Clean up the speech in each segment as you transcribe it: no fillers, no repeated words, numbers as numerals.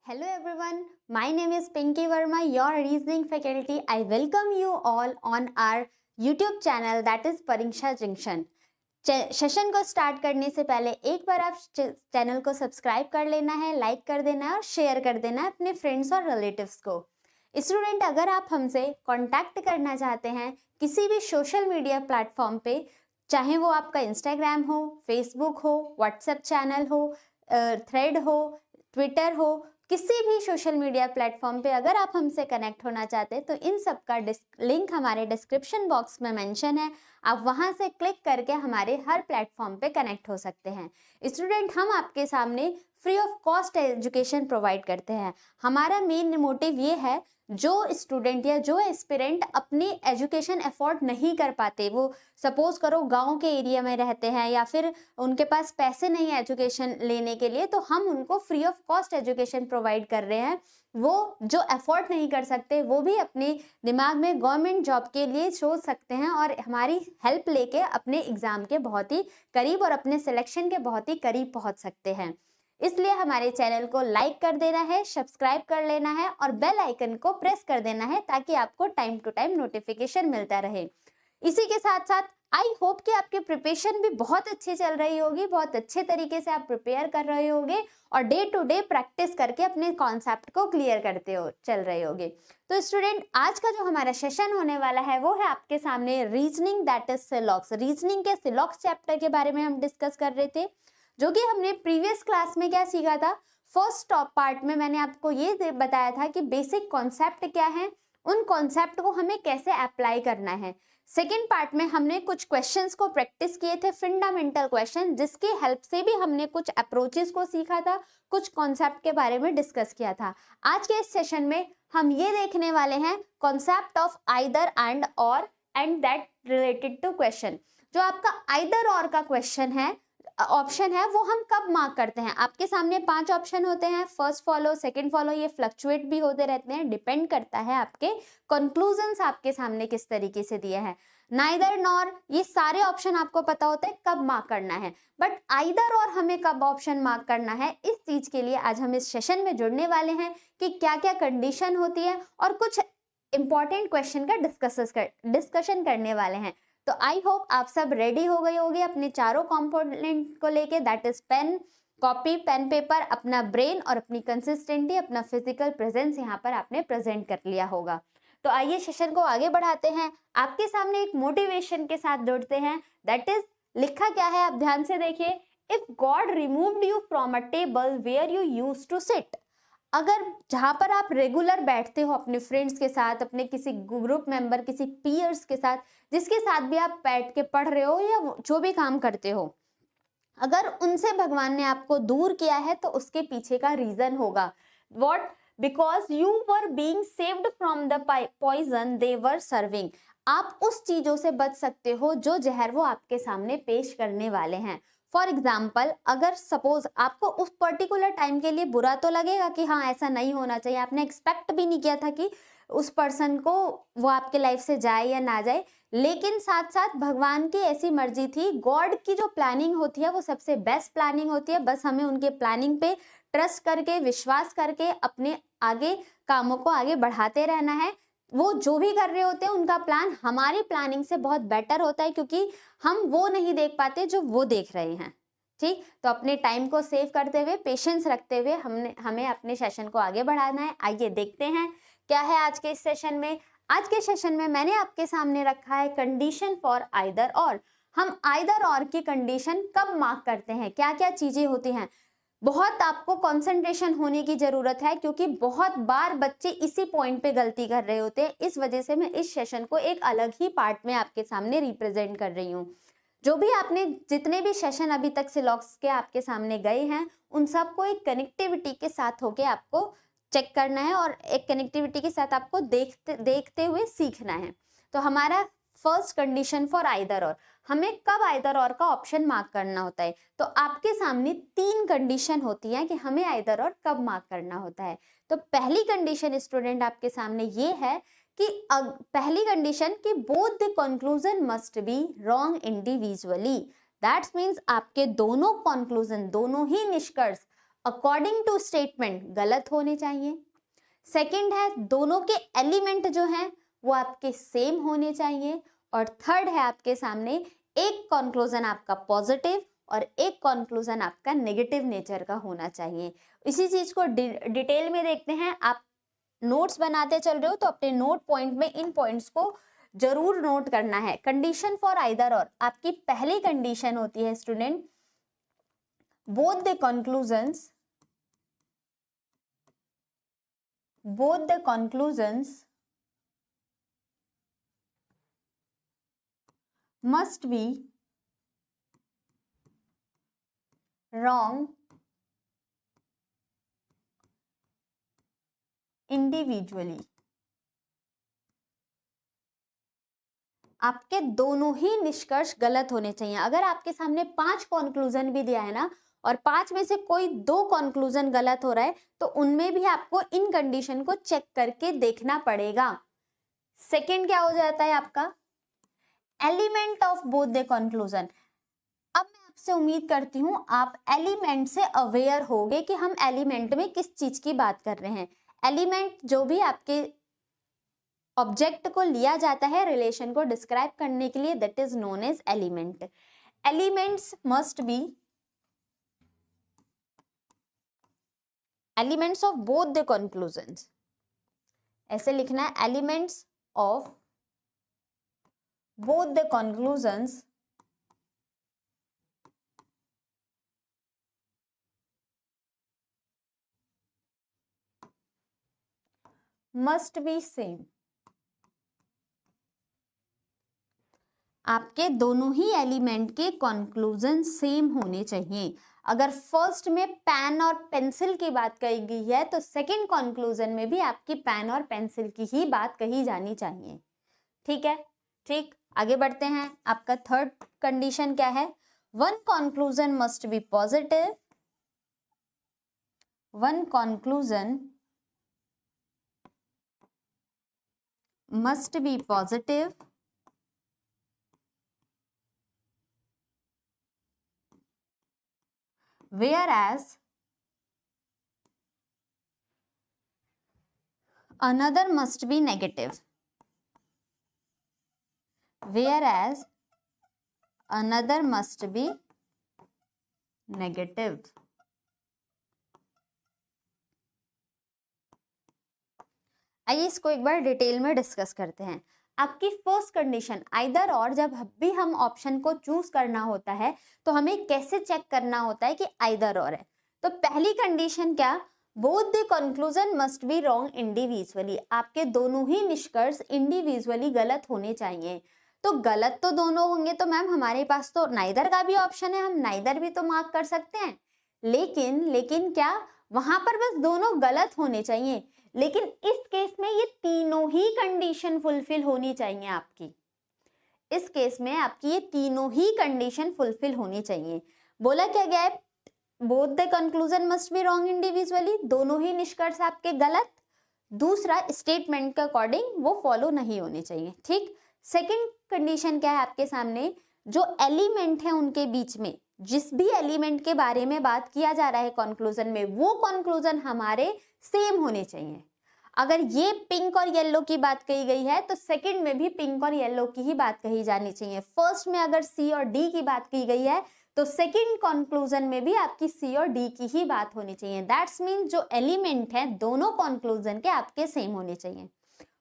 Hello everyone, my name is Pinky Verma, your reasoning faculty. I welcome you all on our YouTube channel that is Pariksha Junction. Session को start करने से पहले एक बार आप channel को subscribe कर लेना है, लाइक कर देना है और शेयर कर देना है अपने फ्रेंड्स और रिलेटिव्स को। स्टूडेंट, अगर आप हमसे कांटेक्ट करना चाहते हैं किसी भी सोशल मीडिया प्लेटफॉर्म पे, चाहे वो आपका इंस्टाग्राम हो, फेसबुक हो, व्हाट्सएप चैनल हो, थ्रेड हो, ट्विटर हो, किसी भी सोशल मीडिया प्लेटफॉर्म पे अगर आप हमसे कनेक्ट होना चाहते हैं तो इन सब का लिंक हमारे डिस्क्रिप्शन बॉक्स में मेंशन है। आप वहां से क्लिक करके हमारे हर प्लेटफॉर्म पे कनेक्ट हो सकते हैं। स्टूडेंट, हम आपके सामने free of cost education provide करते हैं। हमारा मेन मोटिव ये है, जो स्टूडेंट या जो एस्पिरेंट अपनी एजुकेशन अफोर्ड नहीं कर पाते, वो सपोज करो गांव के एरिया में रहते हैं या फिर उनके पास पैसे नहीं है एजुकेशन लेने के लिए, तो हम उनको free of cost education provide कर रहे हैं। वो जो अफोर्ड नहीं कर सकते वो भी अपने दिमाग में गवर्नमेंट जॉब के लिए सोच सकते हैं और हमारी हेल्प लेके अपने एग्जाम के बहुत ही करीब और अपने सिलेक्शन के बहुत ही करीब पहुंच सकते हैं। इसलिए हमारे चैनल को लाइक कर देना है, सब्सक्राइब कर लेना है और बेल आइकन को प्रेस कर देना है ताकि आपको टाइम टू टाइम नोटिफिकेशन मिलता रहे। इसी के साथ साथ आई होप कि आपकी प्रिपरेशन भी बहुत अच्छी चल रही होगी, बहुत अच्छे तरीके से आप प्रिपेयर कर रहे होगे और डे टू डे प्रैक्टिस करके अपने कॉन्सेप्ट को क्लियर करते हो चल रहे होगे। तो स्टूडेंट, आज का जो हमारा सेशन होने वाला है वो है आपके सामने रीजनिंग दैट इज सिलॉक्स। रीजनिंग के सिलॉक्स चैप्टर के बारे में हम डिस्कस कर रहे थे, जो कि हमने प्रीवियस क्लास में क्या सीखा था। फर्स्ट टॉप पार्ट में मैंने आपको ये बताया था कि बेसिक कॉन्सेप्ट क्या है, उन कॉन्सेप्ट को हमें कैसे अप्लाई करना है। सेकेंड पार्ट में हमने कुछ क्वेश्चंस को प्रैक्टिस किए थे, फंडामेंटल क्वेश्चन, जिसकी हेल्प से भी हमने कुछ अप्रोचेस को सीखा था, कुछ कॉन्सेप्ट के बारे में डिस्कस किया था। आज के इस सेशन में हम ये देखने वाले हैं कॉन्सेप्ट ऑफ आइदर एंड और and that related to question. जो आपका आइदर और का क्वेश्चन है, ऑप्शन है, वो हम कब मार्क करते हैं। आपके सामने 5 ऑप्शन होते हैं, फर्स्ट फॉलो, सेकंड फॉलो, ये फ्लक्चुएट भी होते रहते हैं, डिपेंड करता है आपके कंक्लूजन्स आपके सामने किस तरीके से दिए हैं। नाइदर नॉर, ये सारे ऑप्शन आपको पता होता है कब मार्क करना है, बट आइदर और हमें कब ऑप्शन मार्क करना है, इस चीज के लिए आज हम इस सेशन में जुड़ने वाले हैं कि क्या क्या कंडीशन होती है और कुछ इंपॉर्टेंट क्वेश्चन का डिस्कशन करने वाले हैं। तो आई होप आप सब रेडी हो गए होंगे अपने चारों कंपोनेंट को लेके, that is pen, copy, pen paper, अपना ब्रेन और अपनी कंसिस्टेंटी, अपना फिजिकल प्रेजेंस यहाँ पर आपने प्रेजेंट कर लिया होगा। तो आइए सेशन को आगे बढ़ाते हैं। आपके सामने एक मोटिवेशन के साथ जुड़ते हैं, दैट इज लिखा क्या है, आप ध्यान से देखिए। If God removed you from a table where you used to sit, अगर जहां पर आप रेगुलर बैठते हो अपने फ्रेंड्स के साथ, अपने किसी ग्रुप मेंबर, किसी पीयर्स के साथ, जिसके साथ भी आप बैठ के पढ़ रहे हो या जो भी काम करते हो, अगर उनसे भगवान ने आपको दूर किया है तो उसके पीछे का रीजन होगा what, because you were being saved from the poison they were serving. आप उस चीजों से बच सकते हो जो जहर वो आपके सामने पेश करने वाले हैं। फॉर एग्जाम्पल, अगर सपोज आपको उस पर्टिकुलर टाइम के लिए बुरा तो लगेगा कि हाँ ऐसा नहीं होना चाहिए, आपने एक्सपेक्ट भी नहीं किया था कि उस पर्सन को वो आपके लाइफ से जाए या ना जाए, लेकिन साथ साथ भगवान की ऐसी मर्जी थी। गॉड की जो प्लानिंग होती है वो सबसे बेस्ट प्लानिंग होती है, बस हमें उनके प्लानिंग पे ट्रस्ट करके, विश्वास करके अपने आगे कामों को आगे बढ़ाते रहना है। वो जो भी कर रहे होते हैं उनका प्लान हमारी प्लानिंग से बहुत बेटर होता है, क्योंकि हम वो नहीं देख पाते जो वो देख रहे हैं। ठीक, तो अपने टाइम को सेव करते हुए, पेशेंस रखते हुए हमें अपने सेशन को आगे बढ़ाना है। आइए देखते हैं क्या है आज के इस सेशन में। आज के सेशन में मैंने आपके सामने रखा है कंडीशन फॉर आइदर और। हम आइदर और की कंडीशन कब मार्क करते हैं, क्या क्या चीजें होती हैं। बहुत आपको कंसंट्रेशन होने की जरूरत है, क्योंकि बहुत बार बच्चे इसी पॉइंट पे गलती कर रहे होते हैं। इस वजह से मैं इस सेशन को एक अलग ही पार्ट में आपके सामने रिप्रेजेंट कर रही हूँ। जो भी आपने जितने भी सेशन अभी तक सिलॉक्स के आपके सामने गए हैं, उन सबको एक कनेक्टिविटी के साथ होके आपको चेक करना है और एक कनेक्टिविटी के साथ आपको देखते हुए सीखना है। तो हमारा फर्स्ट कंडीशन फॉर आइदर और, हमें कब आइदर और का ऑप्शन मार्क करना होता है। तो आपके सामने 3 कंडीशन होती है कि हमें आइदर और कब मार्क करना होता है। तो पहली कंडीशन स्टूडेंट आपके सामने ये है कि पहली कंडीशन कि both the conclusion must be wrong individually. That's means आपके दोनों कंक्लूजन, दोनों ही निष्कर्ष अकॉर्डिंग टू स्टेटमेंट गलत होने चाहिए। सेकंड है दोनों के एलिमेंट जो हैं वो आपके सेम होने चाहिए। और थर्ड है आपके सामने एक कंक्लूजन आपका पॉजिटिव और एक कंक्लूजन आपका नेगेटिव नेचर का होना चाहिए। इसी चीज को डिटेल में देखते हैं। आप नोट्स बनाते चल रहे हो तो अपने नोट पॉइंट में इन पॉइंट्स को जरूर नोट करना है। कंडीशन फॉर आइदर और, आपकी पहली कंडीशन होती है student, both the conclusions must be wrong individually। आपके दोनों ही निष्कर्ष गलत होने चाहिए। अगर आपके सामने 5 कंक्लूजन भी दिया है ना और 5 में से कोई 2 कंक्लूजन गलत हो रहा है तो उनमें भी आपको इन कंडीशन को चेक करके देखना पड़ेगा। सेकंड क्या हो जाता है आपका, element of both the conclusion. अब मैं आपसे उम्मीद करती हूं आप एलिमेंट से अवेयर होगे कि हम एलिमेंट में किस चीज की बात कर रहे हैं। एलिमेंट जो भी आपके ऑब्जेक्ट को लिया जाता है रिलेशन को डिस्क्राइब करने के लिए, that is known as element. Elements must be elements of both the conclusions, ऐसे लिखना है, elements of both the conclusions must be same. आपके दोनों ही एलिमेंट के कंक्लूजन सेम होने चाहिए। अगर फर्स्ट में पेन और पेंसिल की बात कही गई है तो सेकंड कंक्लूजन में भी आपकी पेन और पेंसिल की ही बात कही जानी चाहिए। ठीक है, ठीक, आगे बढ़ते हैं। आपका थर्ड कंडीशन क्या है, one conclusion must be positive, one conclusion must be positive whereas another must be negative, whereas another must be negative। आइए इसको एक बार डिटेल में डिस्कस करते हैं। आपकी फर्स्ट कंडीशन आइदर और, जब भी हम ऑप्शन को चूज करना होता है तो हमें कैसे चेक करना होता है कि आइदर और है। तो पहली कंडीशन क्या, both the conclusion must be wrong individually. आपके दोनों ही निष्कर्ष इंडिविजुअली गलत होने चाहिए। तो गलत तो दोनों होंगे तो मैम हमारे पास तो नाइदर का भी ऑप्शन है, हम नाइदर भी तो मार्क कर सकते हैं। लेकिन क्या वहां पर बस दोनों गलत होने चाहिए, लेकिन इस केस में ये तीनों ही कंडीशन फुलफिल होनी चाहिए आपकी। इस केस में आपकी ये तीनों ही कंडीशन फुलफिल होनी चाहिए। बोला क्या गया है, both the conclusion must be wrong individually, दोनों ही निष्कर्ष आपके गलत। दूसरा, स्टेटमेंट के अकॉर्डिंग वो फॉलो नहीं होने चाहिए। ठीक, सेकंड कंडीशन क्या है आपके सामने, जो एलिमेंट है उनके बीच में जिस भी एलिमेंट के बारे में बात किया जा रहा है कंक्लूजन में, वो कंक्लूजन हमारे सेम होने चाहिए। अगर ये पिंक और येलो की बात कही गई है तो सेकंड में भी पिंक और येलो की ही बात कही जानी चाहिए। फर्स्ट में अगर सी और डी की बात की गई है तो सेकंड कंक्लूजन में भी आपकी सी और डी की ही बात होनी चाहिए। दैट्स मीन जो एलिमेंट है दोनों कंक्लूजन के आपके सेम होने चाहिए।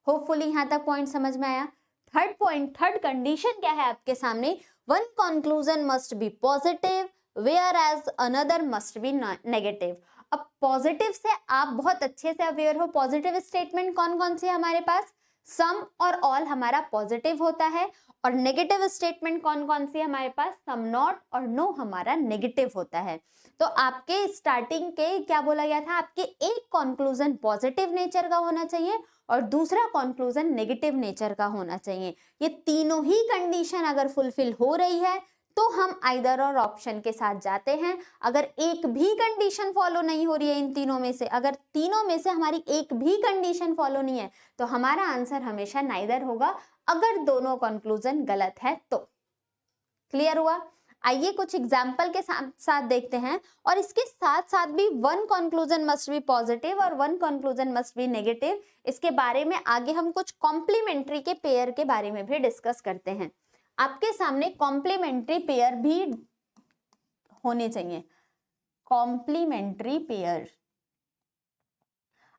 होपफुली यहाँ तक पॉइंट समझ में आया। थर्ड पॉइंट, थर्ड कंडीशन क्या है आपके सामने, one conclusion must be positive whereas another must be negative. अब पॉजिटिव से आप बहुत अच्छे से अवेयर हो, पॉजिटिव स्टेटमेंट कौन कौन से हमारे पास, सम और ऑल हमारा पॉजिटिव होता है, और नेगेटिव स्टेटमेंट कौन कौन सी हमारे पास, सम नॉट और नो हमारा नेगेटिव होता है। तो आपके स्टार्टिंग के क्या बोला गया था, आपके एक कंक्लूजन पॉजिटिव नेचर का होना चाहिए और दूसरा कंक्लूजन नेगेटिव नेचर का होना चाहिए। ये तीनों ही कंडीशन अगर फुलफिल हो रही है तो हम आइदर और ऑप्शन के साथ जाते हैं। अगर एक भी कंडीशन फॉलो नहीं हो रही है इन तीनों में से, अगर तीनों में से हमारी एक भी कंडीशन फॉलो नहीं है तो हमारा आंसर हमेशा नाइदर होगा, अगर दोनों कंक्लूजन गलत है तो। क्लियर हुआ। आइए कुछ एग्जाम्पल के साथ देखते हैं, और इसके साथ साथ भी one conclusion must be positive और one conclusion must be negative. इसके बारे में आगे हम कुछ कॉम्प्लीमेंट्री के पेयर के बारे में भी डिस्कस करते हैं। आपके सामने कॉम्प्लीमेंट्री पेयर भी होने चाहिए, कॉम्प्लीमेंट्री पेयर।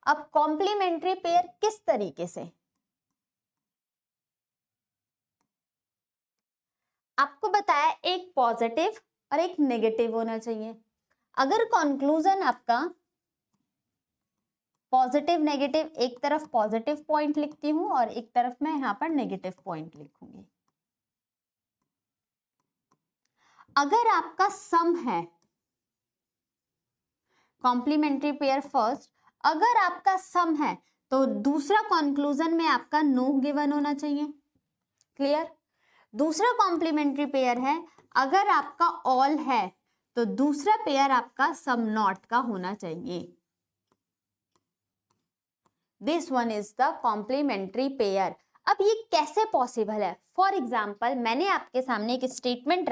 अब कॉम्प्लीमेंट्री पेयर किस तरीके से, आपको बताया एक पॉजिटिव और एक नेगेटिव होना चाहिए। अगर कंक्लूजन आपका पॉजिटिव नेगेटिव, एक तरफ पॉजिटिव पॉइंट लिखती हूं और एक तरफ मैं यहां पर नेगेटिव पॉइंट लिखूंगी। अगर आपका सम है, कॉम्प्लीमेंट्री पेयर फर्स्ट, अगर आपका सम है तो दूसरा कंक्लूजन में आपका नो गिवन होना चाहिए। क्लियर? दूसरा कॉम्प्लीमेंट्री पेयर है, अगर आपका ऑल है तो दूसरा पेयर आपका सम नॉट का होना चाहिए। This one is the complementary pair. अब ये कैसे पॉसिबल है? फॉर एग्जाम्पल, मैंने आपके सामने एक स्टेटमेंट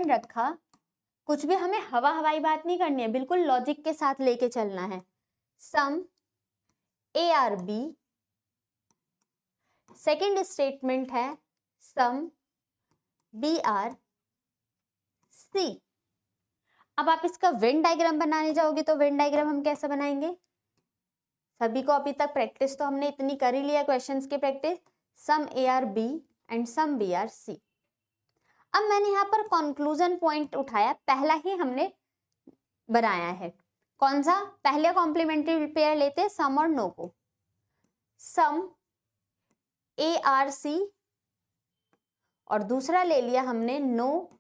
रखा, कुछ भी हमें हवाई बात नहीं करनी है, बिल्कुल लॉजिक के साथ लेके चलना है। Some A are B, second statement है सम बी आर सी। अब आप इसका वेन डायग्राम बनाने जाओगे तो वेन डायग्राम हम कैसे बनाएंगे? सभी को अभी तक प्रैक्टिस तो हमने इतनी कर ही लिया, क्वेश्चंस की practice. Some A are B and some B are C. अब मैंने यहाँ पर कंक्लूजन पॉइंट उठाया, पहला ही हमने बनाया है। कौन सा? पहले कॉम्प्लीमेंट्री पेयर लेते सम और नो को, सम ए आर सी, और दूसरा ले लिया हमने no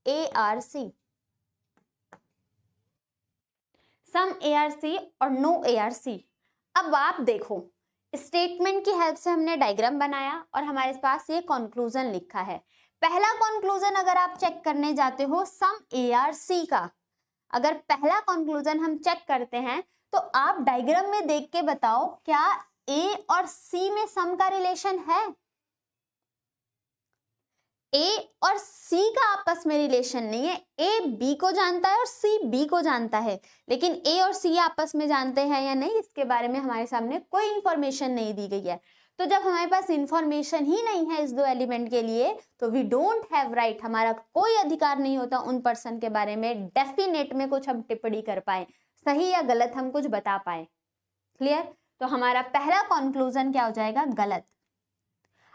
A are C. Some A are C और नो ए आर सी। अब आप देखो, स्टेटमेंट की हेल्प से हमने डायग्राम बनाया और हमारे पास ये कंक्लूजन लिखा है। पहला कंक्लूजन अगर आप चेक करने जाते हो सम ए आर सी का, अगर पहला कंक्लूजन हम चेक करते हैं तो आप डायग्राम में देख के बताओ क्या ए और सी में सम का रिलेशन है? ए और सी का आपस में रिलेशन नहीं है। ए बी को जानता है और सी बी को जानता है, लेकिन ए और सी आपस में जानते हैं या नहीं, इसके बारे में हमारे सामने कोई इंफॉर्मेशन नहीं दी गई है। तो जब हमारे पास इंफॉर्मेशन ही नहीं है इस दो एलिमेंट के लिए, तो वी डोंट हैव राइट, हमारा कोई अधिकार नहीं होता उन पर्सन के बारे में डेफिनेट में कुछ हम टिप्पणी कर पाए, सही या गलत हम कुछ बता पाए। क्लियर? तो हमारा पहला कंक्लूजन क्या हो जाएगा? गलत।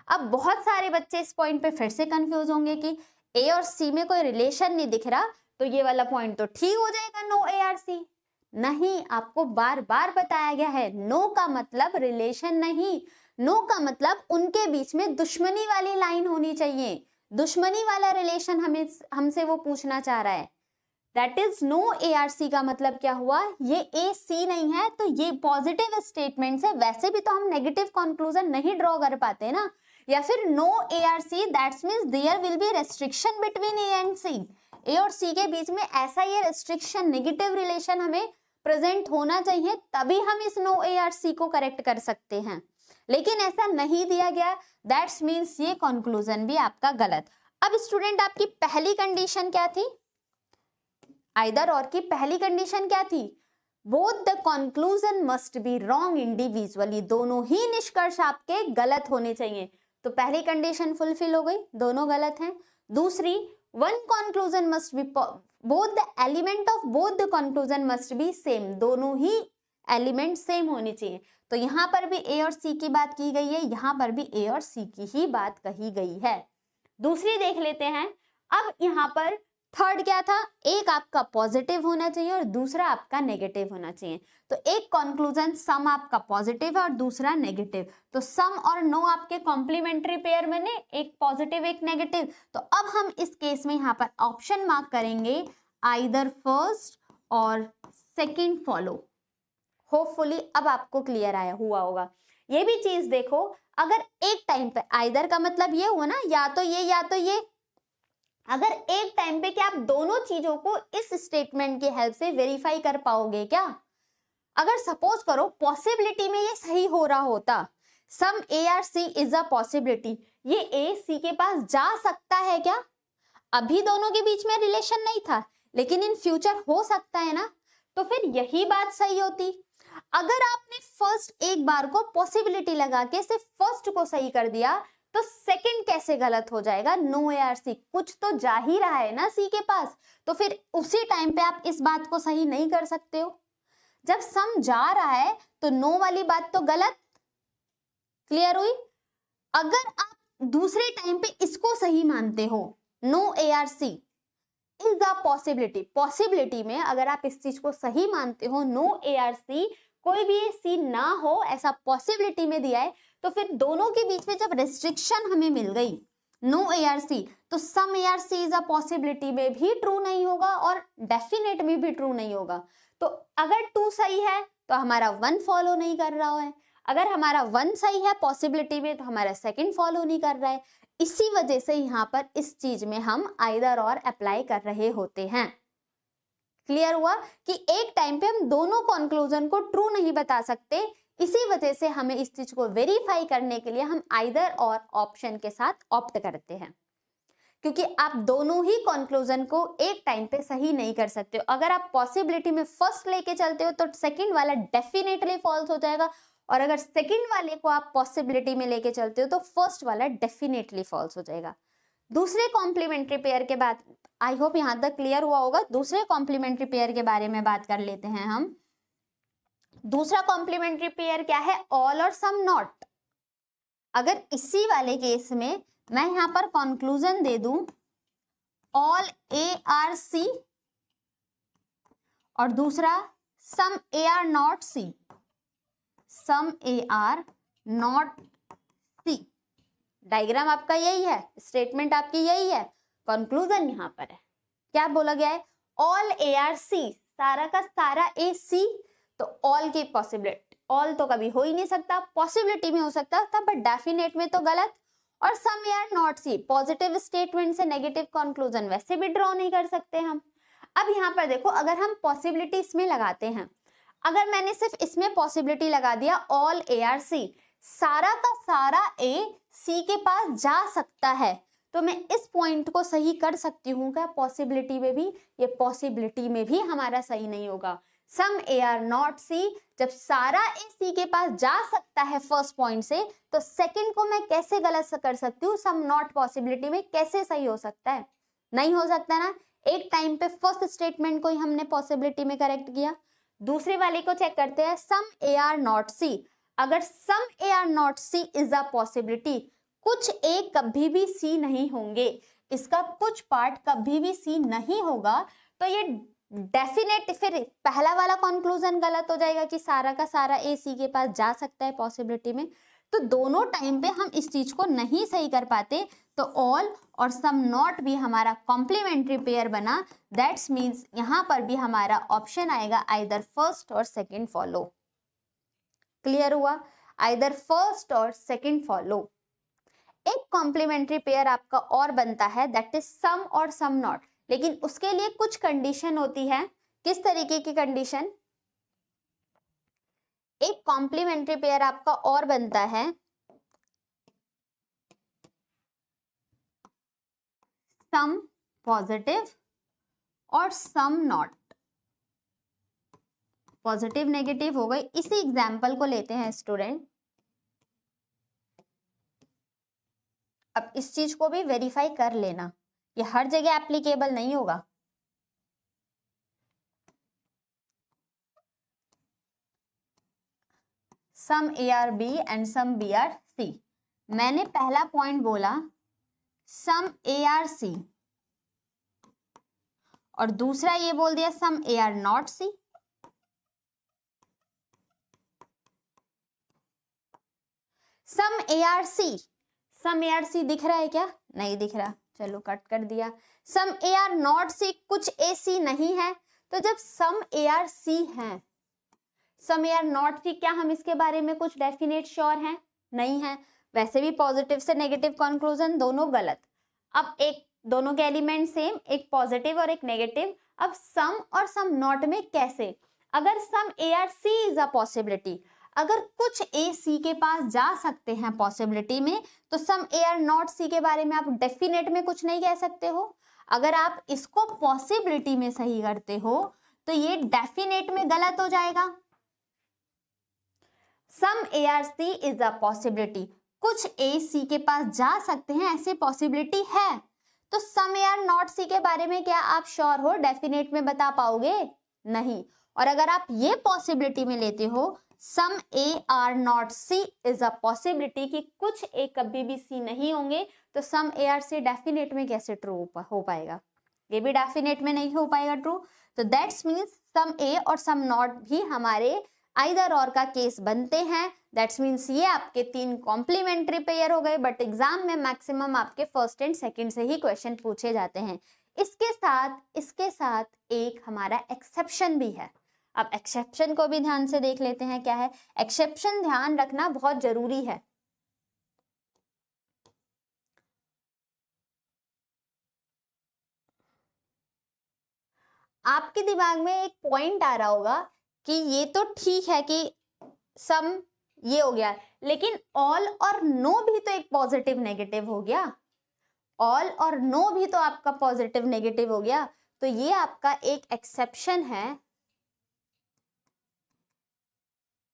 अब बहुत सारे बच्चे इस पॉइंट पे फिर से कंफ्यूज होंगे कि ए और सी में कोई रिलेशन नहीं दिख रहा, तो ये वाला पॉइंट तो ठीक हो जाएगा, नो ए आर सी। नहीं, आपको बार बार बताया गया है, नो का मतलब रिलेशन नहीं, नो का मतलब उनके बीच में दुश्मनी वाली लाइन होनी चाहिए, दुश्मनी वाला रिलेशन हमें हमसे वो पूछना चाह रहा है। That is no A are C का मतलब क्या हुआ? ये ए सी नहीं है तो ये पॉजिटिव स्टेटमेंट है। वैसे भी तो हम नेगेटिव कंक्लूजन नहीं ड्रॉ कर पाते ना, या फिर no A are C that's means there will be restriction between A and C. A और सी के बीच में ऐसा ये रेस्ट्रिक्शन, नेगेटिव रिलेशन हमें प्रेजेंट होना चाहिए, तभी हम इस नो ए आर सी को करेक्ट कर सकते हैं, लेकिन ऐसा नहीं दिया गया, दैट्स मींस ये कंक्लूजन भी आपका गलत। अब स्टूडेंट, आपकी पहली कंडीशन क्या थी? आइदर और की पहली कंडीशन क्या थी? Both the conclusion must be wrong individually, दोनों ही निष्कर्ष आपके गलत होने चाहिए। तो पहली कंडीशन फुलफिल हो गई, दोनों गलत हैं। दूसरी, one conclusion must B, both the element of both the conclusion must be same, दोनों ही एलिमेंट सेम होनी चाहिए। तो यहाँ पर भी ए और सी की बात की गई है, यहाँ पर भी ए और सी की ही बात कही गई है। दूसरी देख लेते हैं। अब यहाँ पर थर्ड क्या था? एक आपका पॉजिटिव होना चाहिए और दूसरा आपका नेगेटिव होना चाहिए। तो एक कंक्लूजन सम आपका पॉजिटिव है और दूसरा नेगेटिव, तो सम और नो आपके कॉम्प्लीमेंट्री पेयर बने, एक पॉजिटिव एक नेगेटिव। तो अब हम इस केस में यहाँ पर ऑप्शन मार्क करेंगे, आइदर फर्स्ट और सेकंड फॉलो। होपफुली अब आपको क्लियर आया हुआ होगा। ये भी चीज देखो, अगर एक टाइम पे आइदर का मतलब ये हुआ ना, या तो ये या तो ये, अगर एक टाइम पे क्या आप दोनों चीजों को इस स्टेटमेंट की हेल्प से वेरीफाई कर पाओगे क्या? अगर सपोज करो पॉसिबिलिटी में ये सही हो रहा होता, some A are C is a possibility, ये ए सी के पास जा सकता है क्या? अभी दोनों के बीच में रिलेशन नहीं था, लेकिन इन फ्यूचर हो सकता है ना, तो फिर यही बात सही होती। अगर आपने फर्स्ट एक बार को पॉसिबिलिटी लगा के सिर्फ फर्स्ट को सही कर दिया, तो सेकंड कैसे गलत हो जाएगा? नो एआरसी, कुछ तो जा ही रहा है ना सी के पास, तो फिर उसी टाइम पे आप इस बात को सही नहीं कर सकते हो। जब सम जा रहा है तो नो वाली बात तो गलत। क्लियर हुई? अगर आप दूसरे टाइम पे इसको सही मानते हो, no A are C is a possibility, possibility में अगर आप इस चीज को सही मानते हो, नो एआरसी कोई भी सी ना हो ऐसा पॉसिबिलिटी में दिया है, तो फिर दोनों के बीच में जब रेस्ट्रिक्शन हमें मिल गई नो एआरसी, तो सम एआरसी इज अ पॉसिबिलिटी में भी ट्रू नहीं होगा और डेफिनेट में भी ट्रू नहीं होगा। तो अगर 2 सही है तो हमारा 1 फॉलो नहीं कर रहा है, अगर हमारा 1 सही है पॉसिबिलिटी में तो हमारा सेकंड फॉलो नहीं कर रहा है। इसी वजह से यहाँ पर इस चीज में हम आइदर और अप्लाई कर रहे होते हैं। क्लियर हुआ कि एक टाइम पे हम दोनों कंक्लूजन को ट्रू नहीं बता सकते, इसी वजह से हमें इस चीज को वेरीफाई करने के लिए हम आइदर और ऑप्शन के साथ ऑप्ट करते हैं, क्योंकि आप दोनों ही कंक्लूजन को एक टाइम पे सही नहीं कर सकते हो। अगर आप पॉसिबिलिटी में फर्स्ट लेके चलते हो तो सेकंड वाला डेफिनेटली फॉल्स हो जाएगा, और अगर सेकंड वाले को आप पॉसिबिलिटी में लेके चलते हो तो फर्स्ट वाला डेफिनेटली फॉल्स हो जाएगा। दूसरे कॉम्प्लीमेंट्री पेयर के बाद, आई होप यहां तक क्लियर हुआ होगा। दूसरे कॉम्प्लीमेंट्री पेयर के बारे में बात कर लेते हैं हम। दूसरा कॉम्प्लीमेंट्री पेयर क्या है? ऑल और सम नॉट। अगर इसी वाले केस में मैं यहां पर कंक्लूजन दे दूं ऑल ए आर सी और दूसरा some A are not C, some A are not C, diagram आपका यही है, स्टेटमेंट आपकी यही है, कंक्लूजन यहां पर है। क्या बोला गया है? ऑल ए आर सी, सारा का सारा ए सी, तो ऑल की पॉसिबिलिटी, ऑल तो कभी हो ही नहीं सकता, पॉसिबिलिटी में हो सकता था बट डेफिनेट में तो गलत। और some A are not C, positive statement से नेगेटिव कंक्लूजन वैसे भी ड्रॉ नहीं कर सकते हम। अब यहाँ पर देखो, अगर हम पॉसिबिलिटी इसमें लगाते हैं, अगर मैंने सिर्फ इसमें पॉसिबिलिटी लगा दिया ऑल ए आर सी, सारा का सारा ए सी के पास जा सकता है, तो मैं इस पॉइंट को सही कर सकती हूँ क्या पॉसिबिलिटी में भी? ये पॉसिबिलिटी में भी हमारा सही नहीं होगा। सम ए आर नॉट सी, जब सारा ए सी के पास जा सकता है फर्स्ट पॉइंट से, तो सेकंड को मैं कैसे गलत कर सकती हूँ? सम नॉट पॉसिबिलिटी में कैसे सही हो सकता है? नहीं हो सकता ना। एक टाइम पे फर्स्ट स्टेटमेंट को ही हमने पॉसिबिलिटी में करेक्ट किया। दूसरे वाले को चेक करते हैं, सम ए आर नॉट सी। अगर some A are not C is a possibility, कुछ ए कभी भी सी नहीं होंगे, इसका कुछ पार्ट कभी भी सी नहीं होगा, तो ये डेफिनेट, फिर पहला वाला कंक्लूजन गलत हो जाएगा कि सारा का सारा ए सी के पास जा सकता है पॉसिबिलिटी में। तो दोनों टाइम पे हम इस चीज को नहीं सही कर पाते, तो ऑल और सम नॉट भी हमारा कॉम्प्लीमेंट्री पेयर बना। दैट्स मीन्स यहाँ पर भी हमारा ऑप्शन आएगा आइदर फर्स्ट और सेकंड फॉलो। क्लियर हुआ? आइदर फर्स्ट और सेकंड फॉलो। एक कॉम्प्लीमेंट्री पेयर आपका और बनता है, दैट इज सम और सम नॉट, लेकिन उसके लिए कुछ कंडीशन होती है। किस तरीके की कंडीशन? एक कॉम्प्लीमेंट्री पेयर आपका और बनता है सम पॉजिटिव और सम नॉट। पॉजिटिव नेगेटिव हो गई। इसी एग्जाम्पल को लेते हैं स्टूडेंट। अब इस चीज को भी वेरीफाई कर लेना, ये हर जगह एप्लीकेबल नहीं होगा। Some A are B and some B are C. मैंने पहला पॉइंट बोला सम ए आर सी, और दूसरा ये बोल दिया some A are not C. Some A are C, some A are C दिख रहा है क्या? नहीं दिख रहा, चलो कट कर दिया। सम ए आर नॉट सी, कुछ ए सी नहीं है, तो जब सम ए आर सी है, सम ए आर नॉट सी, क्या हम इसके बारे में कुछ डेफिनेट श्योर हैं? नहीं है। वैसे भी पॉजिटिव से नेगेटिव कंक्लूजन दोनों गलत। अब एक, दोनों के एलिमेंट सेम, एक पॉजिटिव और एक नेगेटिव। अब सम और सम नॉट में कैसे? अगर some A are C is a possibility, अगर कुछ ए सी के पास जा सकते हैं पॉसिबिलिटी में, तो सम ए आर नॉट सी के बारे में आप डेफिनेट में कुछ नहीं कह सकते हो। अगर आप इसको पॉसिबिलिटी में सही करते हो तो ये डेफिनेट में गलत हो जाएगा। Some A are C is a possibility, कुछ ए सी के पास जा सकते हैं ऐसी पॉसिबिलिटी है। तो सम ए आर नॉट सी के बारे में क्या आप श्योर हो, डेफिनेट में बता पाओगे? नहीं। और अगर आप ये पॉसिबिलिटी में लेते हो some A are not C is a possibility कि कुछ ए कभी भी सी नहीं होंगे, तो सम ए आर सी डेफिनेट में कैसे ट्रू हो पाएगा? ये भी डेफिनेट में नहीं हो पाएगा ट्रू। तो दैट्स मीन्स सम ए और सम नॉट भी हमारे आइदर और का केस बनते हैं। दैट्स मीन्स ये आपके 3 कॉम्प्लीमेंट्री पेयर हो गए, बट एग्जाम में मैक्सिमम आपके फर्स्ट एंड सेकंड से ही क्वेश्चन पूछे जाते हैं। इसके साथ एक हमारा एक्सेप्शन भी है। अब एक्सेप्शन को भी ध्यान से देख लेते हैं क्या है। एक्सेप्शन ध्यान रखना बहुत जरूरी है। आपके दिमाग में एक पॉइंट आ रहा होगा कि ये तो ठीक है कि सम ये हो गया, लेकिन ऑल और नो भी तो एक पॉजिटिव नेगेटिव हो गया। ऑल और नो भी तो आपका पॉजिटिव नेगेटिव हो गया, तो ये आपका एक एक्सेप्शन है।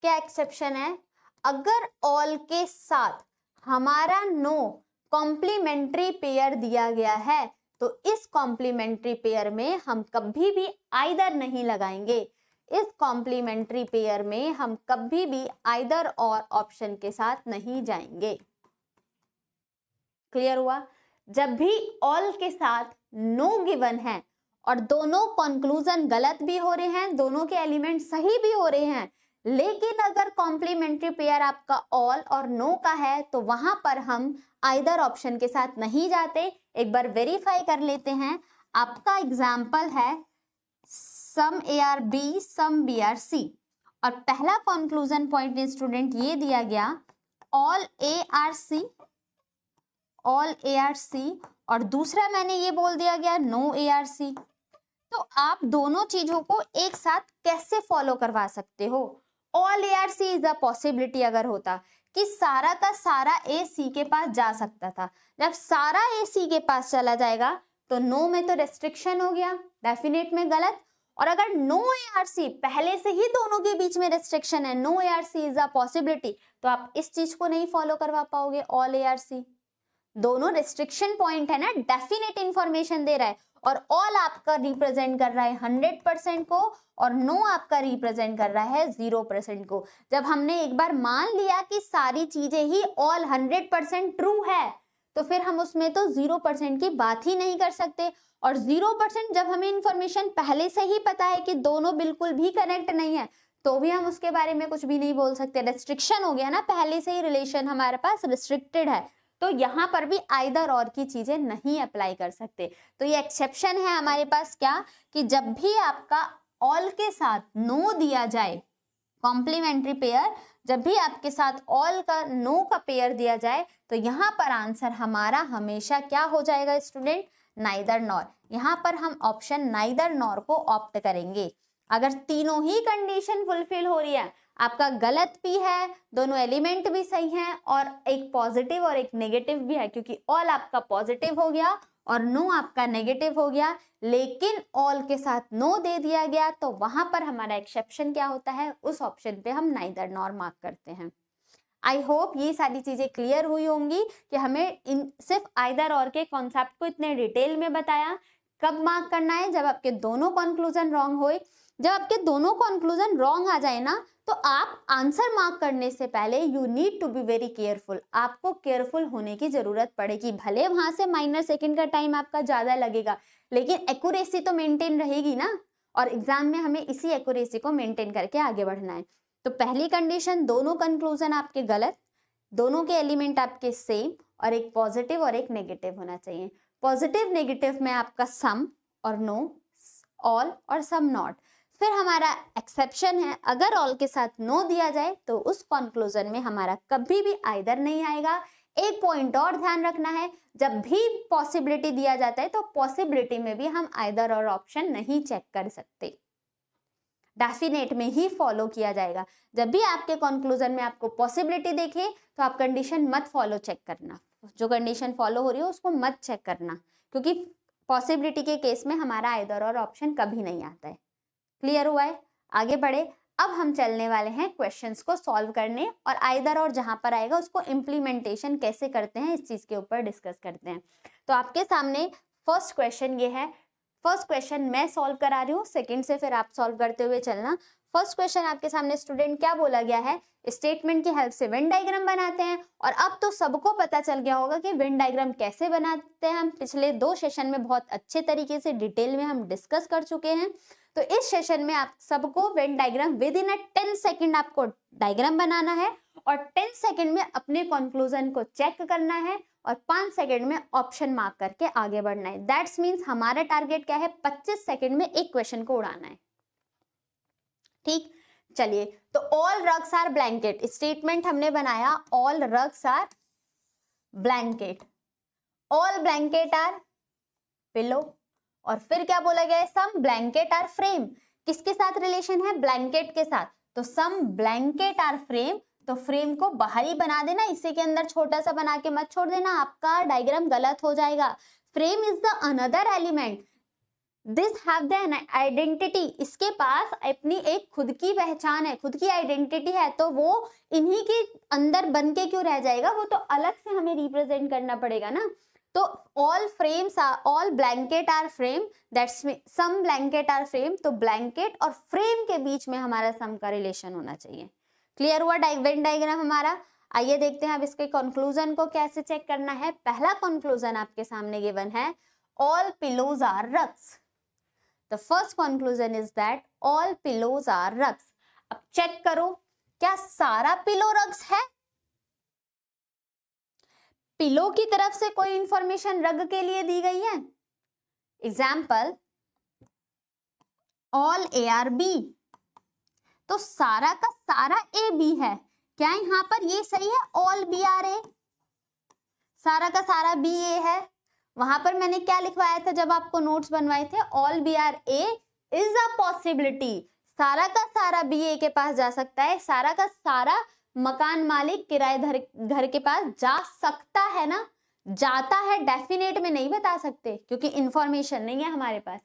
क्या एक्सेप्शन है? अगर ऑल के साथ हमारा नो कॉम्प्लीमेंट्री पेयर दिया गया है, तो इस कॉम्प्लीमेंट्री पेयर में हम कभी भी आइदर नहीं लगाएंगे। इस कॉम्प्लीमेंट्री पेयर में हम कभी भी आइदर और ऑप्शन के साथ नहीं जाएंगे। क्लियर हुआ? जब भी ऑल के साथ नो गिवन है और दोनों कंक्लूजन गलत भी हो रहे हैं, दोनों के एलिमेंट सही भी हो रहे हैं, लेकिन अगर कॉम्प्लीमेंट्री पेयर आपका ऑल और नो का है, तो वहां पर हम आइदर ऑप्शन के साथ नहीं जाते। एक बार वेरीफाई कर लेते हैं। आपका एग्जाम्पल है some A are B some B are C, और पहला कंक्लूजन पॉइंट स्टूडेंट ये दिया गया all A are C, all A are C, और दूसरा मैंने ये बोल दिया गया नो ए आर सी। तो आप दोनों चीजों को एक साथ कैसे फॉलो करवा सकते हो? All A are C is a possibility अगर होता कि सारा का सारा ए सी के पास जा सकता था, जब सारा ए सी के पास चला जाएगा तो नो में तो रेस्ट्रिक्शन हो गया, डेफिनेट में गलत। और अगर नो ए आर सी पहले से ही दोनों के बीच में रेस्ट्रिक्शन है, no A are C is a possibility, तो आप इस चीज को नहीं फॉलो करवा पाओगे। ऑल ए आर सी दोनों रेस्ट्रिक्शन पॉइंट है ना, डेफिनेट इंफॉर्मेशन दे रहा है, और ऑल आपका रिप्रेजेंट कर रहा है 100% को, और नो आपका रिप्रेजेंट कर रहा है 0% को। जब हमने एक बार मान लिया कि सारी चीजें ही ऑल 100% ट्रू है, तो फिर हम उसमें तो 0% की बात ही नहीं कर सकते। और 0% जब हमें इंफॉर्मेशन पहले से ही पता है कि दोनों बिल्कुल भी कनेक्ट नहीं है, तो भी हम उसके बारे में कुछ भी नहीं बोल सकते। रेस्ट्रिक्शन हो गया ना, पहले से ही रिलेशन हमारे पास रिस्ट्रिक्टेड है, तो यहाँ पर भी आइदर और की चीजें नहीं अप्लाई कर सकते। तो ये एक्सेप्शन है हमारे पास क्या, कि जब भी आपका ऑल के साथ नो दिया जाए, कॉम्प्लीमेंट्री पेयर, जब भी आपके साथ ऑल का नो का पेयर दिया जाए, तो यहाँ पर आंसर हमारा हमेशा क्या हो जाएगा स्टूडेंट? Neither nor. यहाँ पर हम ऑप्शन नाइदर नॉर को ऑप्ट करेंगे। अगर तीनों ही कंडीशन फुलफिल हो रही है, आपका गलत भी है, दोनों एलिमेंट भी सही हैं, और एक पॉजिटिव और एक नेगेटिव भी है, क्योंकि ऑल आपका पॉजिटिव हो गया और नो आपका नेगेटिव हो गया, लेकिन ऑल के साथ नो दे दिया गया, तो वहां पर हमारा एक्सेप्शन क्या होता है? उस ऑप्शन पे हम नाइदर नॉर मार्क करते हैं। आई होप ये सारी चीजें क्लियर हुई होंगी कि हमें इन सिर्फ आइदर और के कॉन्सेप्ट को इतने डिटेल में बताया। कब मार्क करना है? जब आपके दोनों कंक्लूजन रॉन्ग होए। जब आपके दोनों कंक्लूजन रॉन्ग आ जाए ना, तो आप आंसर मार्क करने से पहले you need to be very careful. आपको केयरफुल होने की जरूरत पड़ेगी। भले वहां से माइनर सेकंड का टाइम आपका ज्यादा लगेगा, लेकिन एक्यूरेसी तो मेंटेन रहेगी ना, और एग्जाम में हमें इसी एक्यूरेसी को मेंटेन करके आगे बढ़ना है। तो पहली कंडीशन, दोनों कंक्लूजन आपके गलत, दोनों के एलिमेंट आपके सेम, और एक पॉजिटिव और एक नेगेटिव होना चाहिए। पॉजिटिव नेगेटिव में आपका सम और नो, ऑल और सम नॉट। फिर हमारा एक्सेप्शन है, अगर ऑल के साथ नो दिया जाए तो उस कंक्लूजन में हमारा कभी भी आइदर नहीं आएगा। एक पॉइंट और ध्यान रखना है, जब भी पॉसिबिलिटी दिया जाता है तो पॉसिबिलिटी में भी हम आइदर और ऑप्शन नहीं चेक कर सकते। डेफिनेट में ही फॉलो किया जाएगा। जब भी आपके कंक्लूजन में आपको पॉसिबिलिटी देखे तो आप कंडीशन मत फॉलो चेक करना, जो कंडीशन फॉलो हो रही हो उसको मत चेक करना, क्योंकि पॉसिबिलिटी के केस में हमारा आइदर और ऑप्शन कभी नहीं आता है। क्लियर हुआ है? आगे बढ़े। अब हम चलने वाले हैं क्वेश्चंस को सॉल्व करने, और आइदर और जहां पर आएगा उसको इम्प्लीमेंटेशन कैसे करते हैं इस चीज के ऊपर डिस्कस करते हैं। तो आपके सामने फर्स्ट क्वेश्चन ये है। फर्स्ट क्वेश्चन मैं सॉल्व करा रही हूँ, सेकंड से फिर आप सॉल्व करते हुए चलना। फर्स्ट क्वेश्चन आपके सामने स्टूडेंट क्या बोला गया है, स्टेटमेंट की हेल्प से वेन डायग्राम बनाते हैं। और अब तो सबको पता चल गया होगा कि वेन डायग्राम कैसे बनाते हैं। हम पिछले 2 सेशन में बहुत अच्छे तरीके से डिटेल में हम डिस्कस कर चुके हैं। तो इस सेशन में आप सबको Venn diagram with in 10 second आपको डायग्राम बनाना है, और 10 सेकेंड में अपने कंक्लूजन को चेक करना है, और 5 सेकेंड में ऑप्शन मार्क करके आगे बढ़ना है। दैट्स मीन्स हमारा टारगेट क्या है, 25 सेकेंड में एक क्वेश्चन को उड़ाना है। ठीक, चलिए। तो all rugs are blanket, statement हमने बनाया all rugs are blanket, all blanket are pillow, और फिर क्या बोला गया है, सम ब्लैंकेट आर फ्रेम। किसके साथ रिलेशन है, ब्लैंकेट के साथ। तो सम ब्लैंकेट आर फ्रेम, तो फ्रेम को बाहर ही बना देना, इसी के अंदर छोटा सा बना के मत छोड़ देना, आपका डायग्राम गलत हो जाएगा। Frame is the another element, this have the identity, इसके पास अपनी एक खुद की पहचान है, खुद की आइडेंटिटी है, तो वो इन्हीं के अंदर बन के क्यों रह जाएगा, वो तो अलग से हमें रिप्रेजेंट करना पड़ेगा ना। तो all frames are, all blanket are frame, that's some blanket are frame. तो ब्लैंकेट और फ्रेम के बीच में हमारा सम का रिलेशन होना चाहिए। क्लियर हुआ वेन डायग्राम हमारा। आइए देखते हैं अब इसके कंक्लूजन को कैसे चेक करना है। पहला कंक्लूजन आपके सामने गिवन है, all pillows are rugs. The first conclusion is that all pillows are rugs. अब चेक करो, क्या सारा पिलो रग्स है? पिलो की तरफ से कोई इंफॉर्मेशन रग के लिए दी गई है? Example all A are B, तो सारा का सारा ए बी है। क्या यहाँ पर ये सही है, ऑल बी आर ए, सारा का सारा बी ए है। वहां पर मैंने क्या लिखवाया था जब आपको नोट्स बनवाए थे, all B are A is a possibility, सारा का सारा बी ए के पास जा सकता है, सारा का सारा मकान मालिक किराएदार घर के पास जा सकता है ना, जाता है डेफिनेट में नहीं बता सकते क्योंकि इंफॉर्मेशन नहीं है हमारे पास।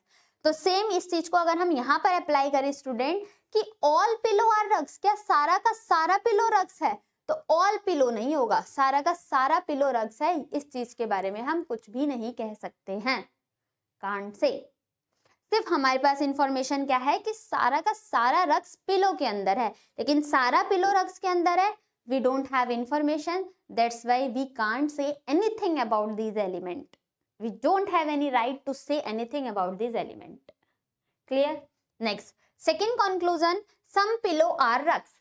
तो सेम इस चीज को अगर हम यहाँ पर अप्लाई करें स्टूडेंट कि ऑल पिलो आर रग्स, क्या सारा का सारा पिलो रग्स है, तो ऑल पिलो नहीं होगा, सारा का सारा पिलो रग्स है। इस चीज के बारे में हम कुछ भी नहीं कह सकते हैं, कांट से। सिर्फ हमारे पास इंफॉर्मेशन क्या है कि सारा का सारा रग्स पिलो के अंदर है, लेकिन सारा पिलो रग्स के अंदर है, we don't have information, that's why we can't say anything about these element, we don't have any right to say anything about these element. Clear? Next, second conclusion, some pillow are rugs.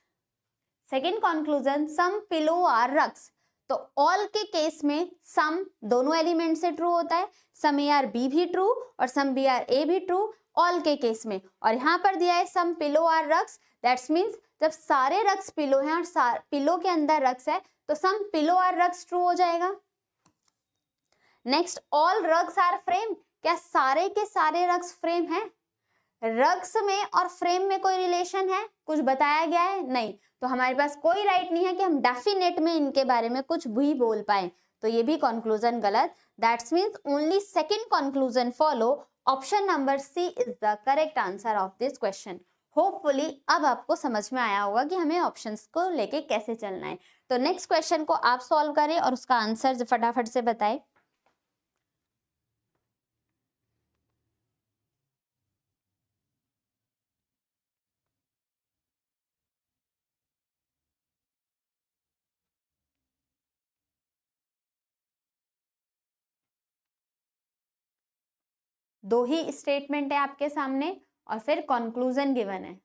Second conclusion, some pillow are rugs. तो all के case में some दोनों element से true होता है, some A are B भी true और some B are ए भी ट्रू ऑल के केस में। और यहाँ पर दिया है some pillow are rugs, that's means जब सारे रग्स पिलो हैं और पिलो के अंदर रग्स है तो some pillow are rugs true हो जाएगा। Next, all rugs are frame, क्या सारे के सारे रग्स फ्रेम है? रग्स में और फ्रेम में कोई रिलेशन है, कुछ बताया गया है? नहीं, तो हमारे पास कोई राइट नहीं है कि हम डेफिनेट में इनके बारे में कुछ भी बोल पाए, तो ये भी कंक्लूजन गलत। That's means only second conclusion follow, option number C is the correct answer of this question. Hopefully अब आपको समझ में आया होगा कि हमें ऑप्शंस को लेके कैसे चलना है। तो नेक्स्ट क्वेश्चन को आप सॉल्व करें और उसका आंसर फटाफट से बताएं। दो ही स्टेटमेंट है आपके सामने और फिर कंक्लूजन गिवन है।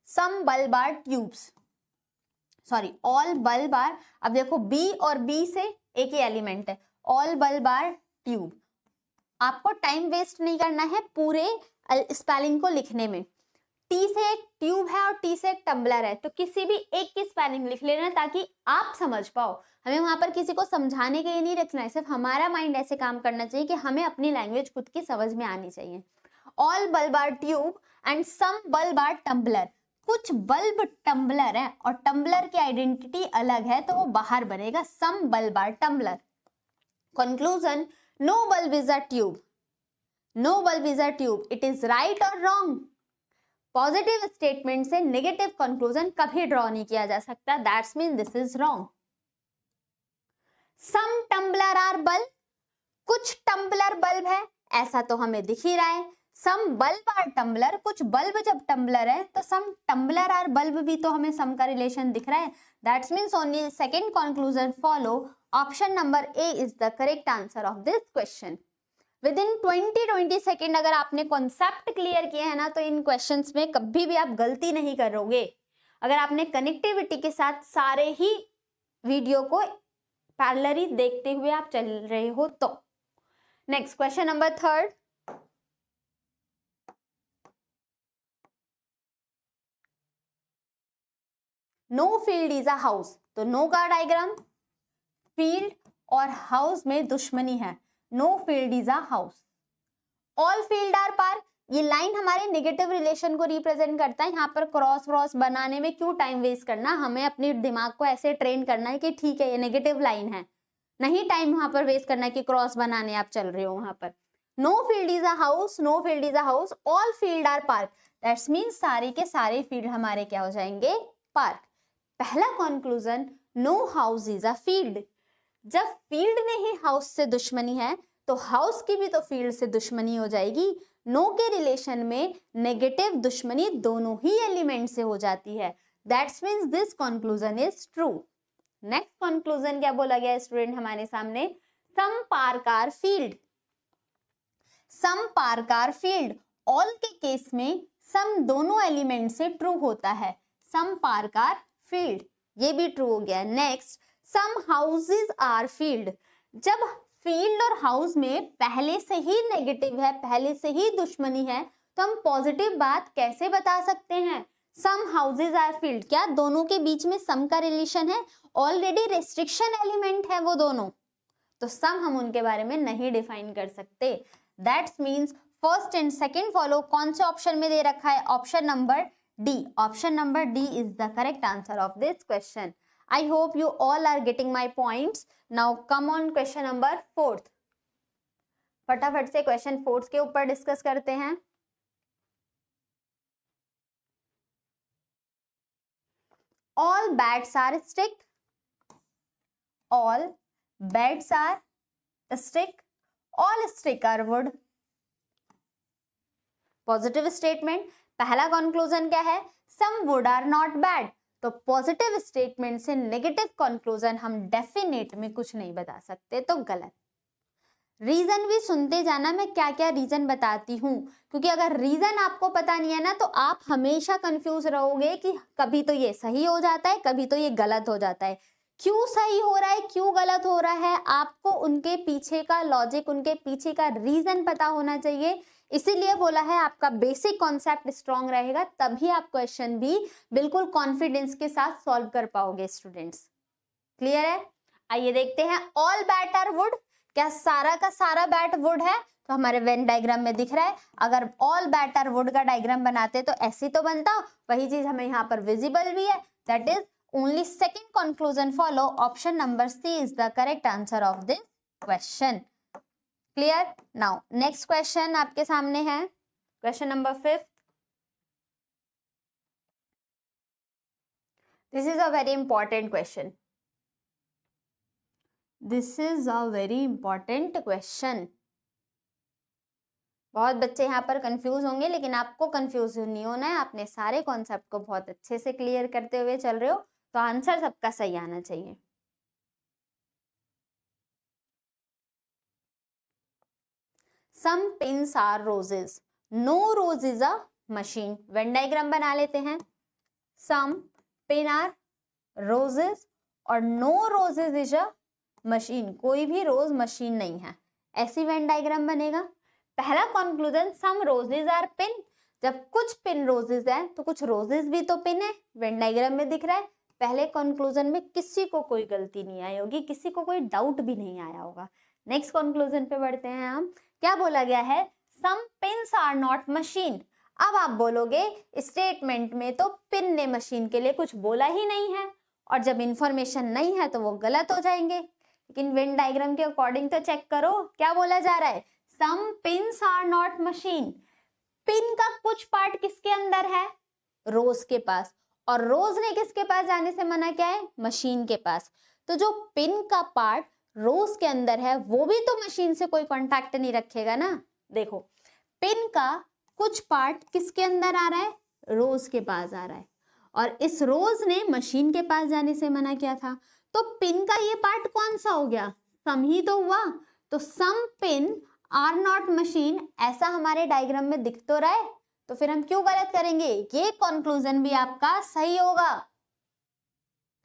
Some bulb are tubes, sorry all bulb are, अब देखो बी और बी से एक ही एलिमेंट है, ऑल बल्ब आर ट्यूब। आपको टाइम वेस्ट नहीं करना है पूरे स्पेलिंग को लिखने में। टी से एक ट्यूब है और टी से एक टम्बलर है, तो किसी भी एक की स्पेलिंग लिख लेना ताकि आप समझ पाओ। हमें वहां पर किसी को समझाने के लिए नहीं रखना है, सिर्फ हमारा माइंड ऐसे काम करना चाहिए कि हमें अपनी लैंग्वेज खुद की समझ में आनी चाहिए। All bulb are tube and some bulb are tumbler. कुछ बल्ब टम्बलर है और टम्बलर की आइडेंटिटी अलग है, तो वो बाहर बनेगा some bulb are tumbler. Conclusion, no bulb is a tube, no bulb is a tube, it is right और रॉन्ग। पॉजिटिव स्टेटमेंट से नेगेटिव कंक्लूजन कभी ड्रॉ नहीं किया जा सकता, that's mean this is wrong. Some tumbler are bulb, कुछ tumbler bulb है, ऐसा तो हमें दिख ही रहा है। सम बल्ब आर टम्बलर, कुछ बल्ब जब टम्बलर है तो सम टम्बलर आर बल्ब भी तो हमें सम का रिलेशन दिख रहा है, that's means only second conclusion follow, option number A is the correct answer of this question. With in 20 second अगर आपने कॉन्सेप्ट क्लियर किया है ना, तो इन क्वेश्चंस में कभी भी आप गलती नहीं करोगे, अगर आपने कनेक्टिविटी के साथ सारे ही वीडियो को पैरेलली देखते हुए आप चल रहे हो तो। Next question number 3, no field is a house, तो नो का डायग्राम, फील्ड और हाउस में दुश्मनी है, no field is a house. All field are park, ये लाइन हमारे नेगेटिव रिलेशन को रिप्रेजेंट करता है, यहाँ पर क्रॉस क्रॉस बनाने में क्यों टाइम वेस्ट करना, हमें अपने दिमाग को ऐसे ट्रेन करना है कि ठीक है ये नेगेटिव लाइन है, नहीं टाइम वहां पर वेस्ट करना है कि क्रॉस बनाने आप चल रहे हो वहां पर। No field is a house, no field is a house, all field are park, that's means सारे के सारे फील्ड हमारे क्या हो जाएंगे, पार्क। पहला conclusion, no house is a field, जब फील्ड में ही हाउस से दुश्मनी है तो हाउस की भी तो फील्ड से दुश्मनी हो जाएगी। नो के रिलेशन में नेगेटिव दुश्मनी दोनों ही एलिमेंट से हो जाती है, that's means this conclusion is true. Next conclusion क्या बोला गया स्टूडेंट हमारे सामने, some park are field, some park are field, all के केस में सम दोनों एलिमेंट से ट्रू होता है, सम पार्क आर फील्ड, ये भी ट्रू हो गया। Next, some houses are field, जब फील्ड और हाउस में पहले से ही नेगेटिव है, पहले से ही दुश्मनी है, तो हम पॉजिटिव बात कैसे बता सकते हैं, सम हाउसेज आर फील्ड, क्या दोनों के बीच में सम का रिलेशन है, ऑलरेडी रेस्ट्रिक्शन एलिमेंट है वो दोनों, तो सम हम उनके बारे में नहीं डिफाइन कर सकते, that's means first and second follow कौन से ऑप्शन में दे रखा है, option number D, option number D is the correct answer of this question. I hope you all are getting my points. Now come on question number 4. फटाफट से question 4 के ऊपर discuss करते हैं। All bats are stick. All bats are stick. All stick are wood. Positive statement, पहला conclusion क्या है, सम would are not bad, तो पॉजिटिव स्टेटमेंट से नेगेटिव कंक्लूजन हम डेफिनेट में कुछ नहीं बता सकते, तो गलत। रीजन भी सुनते जाना, मैं क्या क्या रीजन बताती हूँ, क्योंकि अगर रीजन आपको पता नहीं है ना तो आप हमेशा कंफ्यूज रहोगे कि कभी तो ये सही हो जाता है, कभी तो ये गलत हो जाता है, क्यों सही हो रहा है क्यों गलत हो रहा है, आपको उनके पीछे का लॉजिक, उनके पीछे का रीजन पता होना चाहिए। इसीलिए बोला है आपका बेसिक कॉन्सेप्ट स्ट्रांग रहेगा, तभी आप क्वेश्चन भी बिल्कुल कॉन्फिडेंस के साथ सॉल्व कर पाओगे स्टूडेंट्स। क्लियर है? आइए देखते हैं, ऑल बैट आर वुड, क्या सारा का सारा बैट वुड है, तो हमारे वेन डायग्राम में दिख रहा है, अगर ऑल बैट आर वुड का डायग्राम बनाते तो ऐसे तो बनता, वही चीज हमें यहाँ पर विजिबल भी है, that is only second conclusion follow, option number C is the correct answer of this question. Clear? Now next question आपके सामने है, question number 5। This is a very important question, this is a very important question. बहुत बच्चे यहाँ पर confuse होंगे, लेकिन आपको कंफ्यूज नहीं होना है, आपने सारे कॉन्सेप्ट को बहुत अच्छे से क्लियर करते हुए चल रहे हो, तो आंसर सबका सही आना चाहिए। Some pins are roses, no rose is a machine, Venn diagram बना लेते हैं, सम पिन आर रोजेस और no roses is a machine, कोई भी रोज मशीन नहीं है, ऐसी वेन डायग्राम बनेगा। पहला conclusion, some roses are pin, जब कुछ पिन रोजेज है तो कुछ रोजेज भी तो पिन है, वेन डायग्राम में दिख रहा है। पहले कंक्लूजन में किसी को कोई गलती नहीं आई होगी, किसी को कोई डाउट भी नहीं आया होगा। नेक्स्ट कंक्लूजन पे बढ़ते हैं हम। क्या बोला गया है? Some pins are not machine. अब आप बोलोगे स्टेटमेंट में तो पिन ने मशीन के लिए कुछ बोला ही नहीं है, और जब इंफॉर्मेशन नहीं है तो वो गलत हो जाएंगे। लेकिन वेन डायग्राम के अकॉर्डिंग तो चेक करो, क्या बोला जा रहा है? Some pins are not machine. Pin का कुछ पार्ट किसके अंदर है? रोज के पास, और रोज ने किसके पास जाने से मना किया है? मशीन के पास। तो जो पिन का पार्ट रोज के अंदर है वो भी तो मशीन से कोई कांटेक्ट नहीं रखेगा ना। देखो, पिन का कुछ पार्ट किसके अंदर आ रहा है? रोज के पास आ रहा है, और इस रोज ने मशीन के पास जाने से मना किया था। तो पिन का ये पार्ट कौन सा हो गया? सम ही तो हुआ। तो some pin are not machine ऐसा हमारे डायग्राम में दिख तो रहा है, तो फिर हम क्यों गलत करेंगे? ये कंक्लूजन भी आपका सही होगा।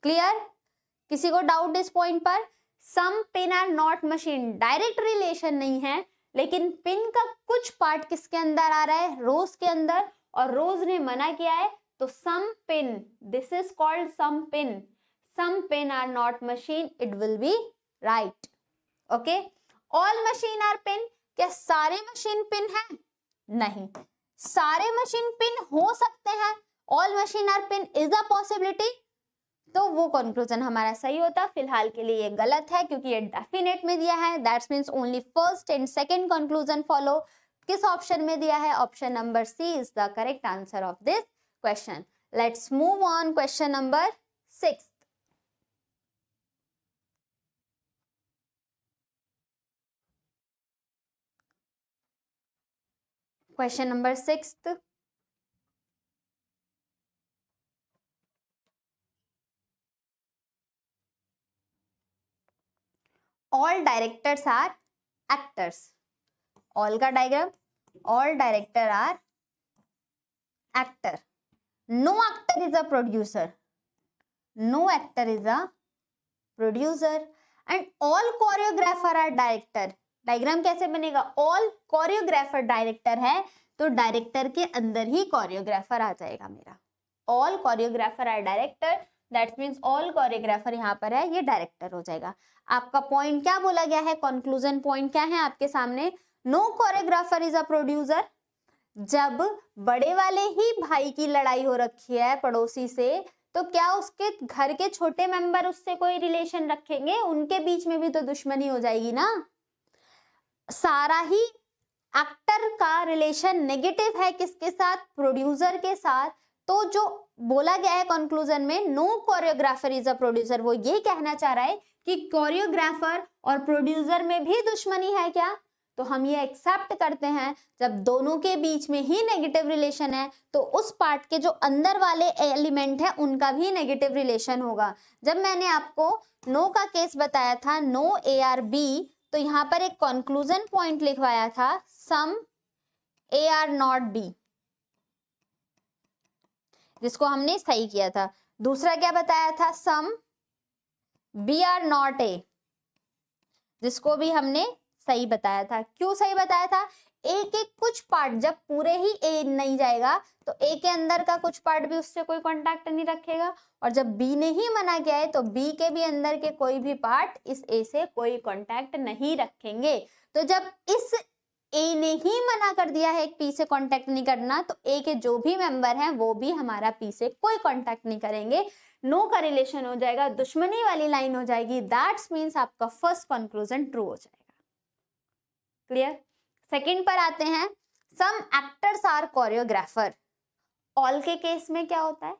क्लियर? किसी को डाउट इस पॉइंट पर? Some pin are not machine, direct relation नहीं है, लेकिन पिन का कुछ पार्ट किसके अंदर आ रहा है? रोज के अंदर, और रोज ने मना किया है, तो some pin, this is called some pin. Some pin are not machine, it will be right. Okay, all machine are pin. क्या सारे मशीन पिन है? नहीं, सारे मशीन पिन हो सकते हैं। All machine are pin is a possibility, तो वो कंक्लूजन हमारा सही होता। फिलहाल के लिए ये गलत है क्योंकि ये डेफिनेट में दिया है, that's means only first and second conclusion follow. किस ऑप्शन में दिया है? Option number C is the correct answer of this question. Let's move on question number 6। Question number 6, all directors are actors. all का diagram, all director are actor. no actor is a producer. no actor is a producer and all choreographer are director. Diagram कैसे बनेगा? all choreographer director है, तो director के अंदर ही choreographer आ जाएगा मेरा। all choreographer are director, that means all choreographer यहाँ पर है, ये डायरेक्टर हो जाएगा। आपका पॉइंट क्या बोला गया है? कंक्लूजन पॉइंट क्या है आपके सामने? No choreographer is a producer. जब बड़े वाले ही भाई की लड़ाई हो रखी है पड़ोसी से, तो क्या उसके घर के छोटे मेंबर उससे कोई रिलेशन रखेंगे? उनके बीच में भी तो दुश्मनी हो जाएगी ना। सारा ही एक्टर का रिलेशन नेगेटिव है किसके साथ? प्रोड्यूसर के साथ। तो जो बोला गया है कंक्लूजन में, no choreographer is a producer, वो ये कहना चाह रहा है कि कोरियोग्राफर और प्रोड्यूसर में भी दुश्मनी है क्या? तो हम ये एक्सेप्ट करते हैं, जब दोनों के बीच में ही नेगेटिव रिलेशन है तो उस पार्ट के जो अंदर वाले एलिमेंट है उनका भी नेगेटिव रिलेशन होगा। जब मैंने आपको नो का केस बताया था, नो ए आर बी, तो यहाँ पर एक कंक्लूजन पॉइंट लिखवाया था, some A are not B, जिसको हमने सही किया था। दूसरा क्या बताया था? Some B are not A, जिसको भी हमने सही बताया था। क्यों सही बताया था? ए के कुछ पार्ट, जब पूरे ही ए नहीं जाएगा तो ए के अंदर का कुछ पार्ट भी उससे कोई कांटेक्ट नहीं रखेगा, और जब बी ने ही मना किया है तो बी के भी अंदर के कोई भी पार्ट इस ए से कोई कांटेक्ट नहीं रखेंगे। तो जब इस ए ने ही मना कर दिया है पी से कांटेक्ट नहीं करना, तो ए के जो भी मेंबर हैं वो भी हमारा पी से कोई कांटेक्ट नहीं करेंगे। नो का रिलेशन हो जाएगा, दुश्मनी वाली लाइन हो जाएगी। दैट्स मीन्स आपका फर्स्ट कंक्लूजन ट्रू हो जाएगा। क्लियर? सेकंड पर आते हैं, some actors are choreographer. All के केस में क्या होता है?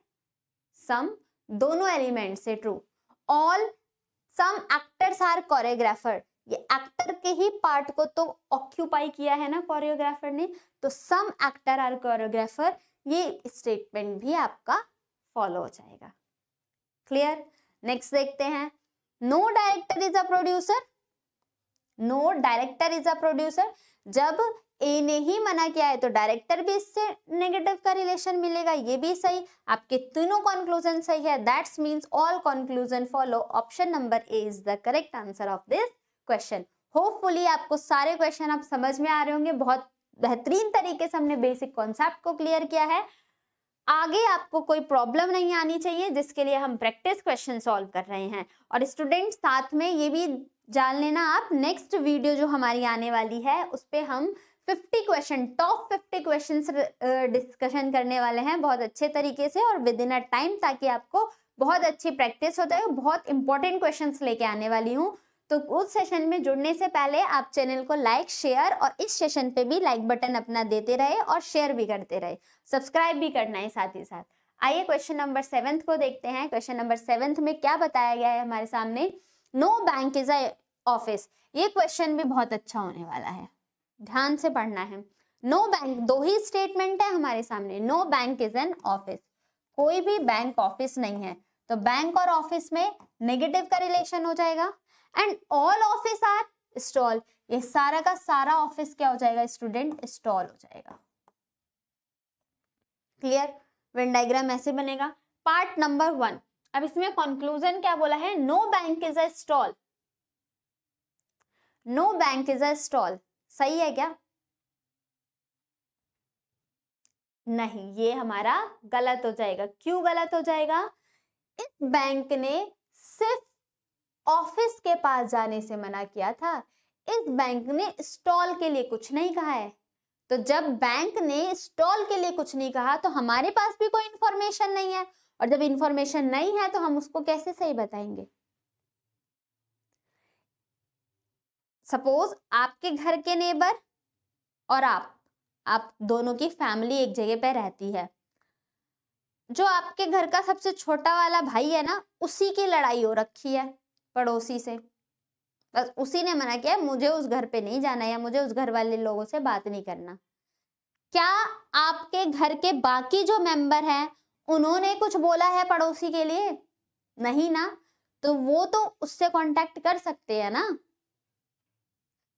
सम दोनों एलिमेंट से true. All some actors are choreographer, ये एक्टर के ही पार्ट को तो ऑक्यूपाई किया है ना कोरियोग्राफर ने, तो सम एक्टर आर कोरियोग्राफर, ये स्टेटमेंट भी आपका फॉलो हो जाएगा। क्लियर? नेक्स्ट देखते हैं, no director is a producer. No director is a producer, जब ए ने ही मना किया है तो डायरेक्टर भी इससे नेगेटिव का रिलेशन मिलेगा, ये भी सही। आपके तीनों कंक्लूजन सही है, that's means all conclusion follow. Option number A is the correct answer of this question. Hopefully आपको सारे क्वेश्चन अब समझ में आ रहे होंगे, बहुत बेहतरीन तरीके से हमने बेसिक कॉन्सेप्ट को क्लियर किया है। आगे आपको कोई प्रॉब्लम नहीं आनी चाहिए, जिसके लिए हम प्रैक्टिस क्वेश्चन सॉल्व कर रहे हैं। और स्टूडेंट साथ में ये भी जान लेना आप, नेक्स्ट वीडियो जो हमारी आने वाली है उस पे हम 50 क्वेश्चन, टॉप 50 क्वेश्चंस डिस्कशन करने वाले हैं बहुत अच्छे तरीके से और विद इन अ टाइम, ताकि आपको बहुत अच्छी प्रैक्टिस होता है। बहुत इंपॉर्टेंट क्वेश्चंस लेके आने वाली हूँ। तो उस सेशन में जुड़ने से पहले आप चैनल को लाइक, शेयर और इस सेशन पे भी लाइक बटन अपना देते रहे और शेयर भी करते रहे, सब्सक्राइब भी करना है साथ ही साथ। आइए क्वेश्चन नंबर 7 को देखते हैं। क्वेश्चन नंबर 7 में क्या बताया गया है हमारे सामने, no bank is a office. ये क्वेश्चन भी बहुत अच्छा होने वाला है, ध्यान से पढ़ना है। नो बैंक, दो ही स्टेटमेंट है हमारे सामने। No bank is an office, कोई भी बैंक ऑफिस नहीं है। तो बैंक और ऑफिस में नेगेटिव का रिलेशन हो जाएगा। And all office are stall, ये सारा का सारा ऑफिस क्या हो जाएगा स्टूडेंट, स्टॉल हो जाएगा। क्लियर, वेन डायग्राम ऐसे बनेगा। पार्ट नंबर 1, अब इसमें कंक्लूजन क्या बोला है, no bank is a stall. No bank is a stall, सही है क्या? नहीं, ये हमारा गलत हो जाएगा। क्यों गलत हो जाएगा? इस बैंक ने सिर्फ ऑफिस के पास जाने से मना किया था, इस बैंक ने स्टॉल के लिए कुछ नहीं कहा है। तो जब बैंक ने स्टॉल के लिए कुछ नहीं कहा तो हमारे पास भी कोई इंफॉर्मेशन नहीं है, और जब इंफॉर्मेशन नहीं है तो हम उसको कैसे सही बताएंगे? सपोज आपके घर के नेबर और आप दोनों की फैमिली एक जगह पे रहती है। जो आपके घर का सबसे छोटा वाला भाई है ना, उसी की लड़ाई हो रखी है पड़ोसी से। बस उसी ने मना किया मुझे उस घर पे नहीं जाना या मुझे उस घर वाले लोगों से बात नहीं करना। क्या आपके घर के बाकी जो मेंबर हैं उन्होंने कुछ बोला है पड़ोसी के लिए? नहीं ना। तो वो तो उससे कांटेक्ट कर सकते हैं ना,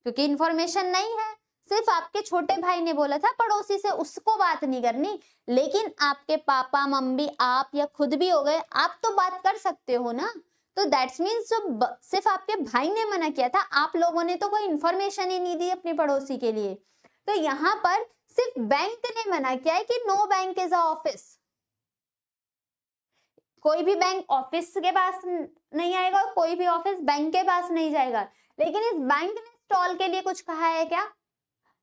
क्योंकि इंफॉर्मेशन नहीं है। सिर्फ आपके छोटे भाई ने बोला था पड़ोसी से उसको बात नहीं करनी, लेकिन आपके पापा मम्मी आप या खुद भी हो गए, आप तो बात कर सकते हो ना। तो दैट्स मीन्स जो सिर्फ आपके भाई ने मना किया था, आप लोगों ने तो कोई इंफॉर्मेशन ही नहीं दी अपने पड़ोसी के लिए। तो यहाँ पर सिर्फ बैंक ने मना किया है कि no bank is a office. कोई भी बैंक ऑफिस के पास नहीं आएगा, कोई भी ऑफिस बैंक के पास नहीं जाएगा। लेकिन इस बैंक ने स्टॉल के लिए कुछ कहा है क्या?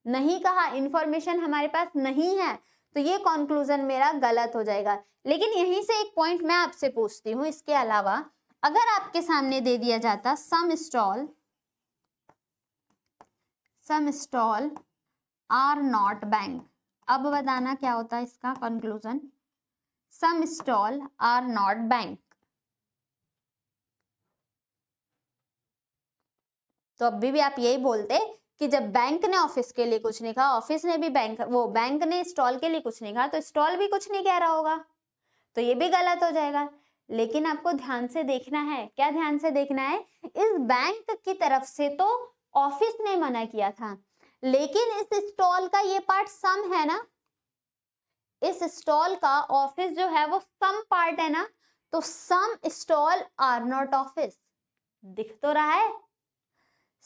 नहीं कहा, इंफॉर्मेशन हमारे पास नहीं है। तो ये कंक्लूजन मेरा गलत हो जाएगा। लेकिन यहीं से एक पॉइंट मैं आपसे पूछती हूँ, इसके अलावा अगर आपके सामने दे दिया जाता some stall are not bank, अब बताना क्या होता है इसका conclusion. Some stall are not bank, तो अभी भी आप यही बोलते कि जब बैंक ने ऑफिस के लिए कुछ नहीं कहा, ऑफिस ने भी बैंक ने स्टॉल के लिए कुछ नहीं कहा, तो स्टॉल भी कुछ नहीं कह रहा होगा। तो ये भी गलत हो जाएगा। लेकिन आपको ध्यान से देखना है। क्या ध्यान से देखना है? इस बैंक की तरफ से तो ऑफिस ने मना किया था, लेकिन इस स्टॉल का ये पार्ट सम है ना, इस स्टॉल का ऑफिस जो है वो सम पार्ट है ना, तो some stall are not office. दिख तो रहा है,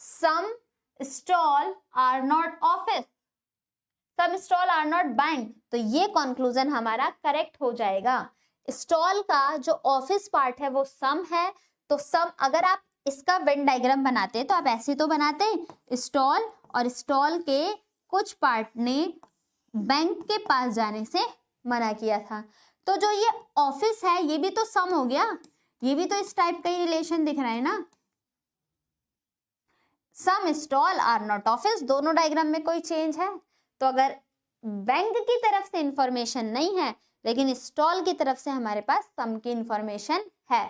some stall are not office, some stall are not bank. तो ये कंक्लूजन हमारा करेक्ट हो जाएगा। स्टॉल का जो ऑफिस पार्ट है वो सम है, तो सम, अगर आप इसका वेन डायग्राम बनाते तो आप ऐसे तो बनाते, स्टॉल और स्टॉल के कुछ पार्ट ने बैंक के पास जाने से मना किया था। तो जो ये ऑफिस है ये भी तो सम हो गया, ये भी तो इस टाइप का ही रिलेशन दिख रहा है ना। सम स्टॉल आर नॉट ऑफिस, दोनों डायग्राम में कोई चेंज है? तो अगर बैंक की तरफ से इंफॉर्मेशन नहीं है लेकिन स्टॉल की तरफ से हमारे पास सम की इंफॉर्मेशन है।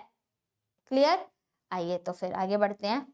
क्लियर? आइए तो फिर आगे बढ़ते हैं।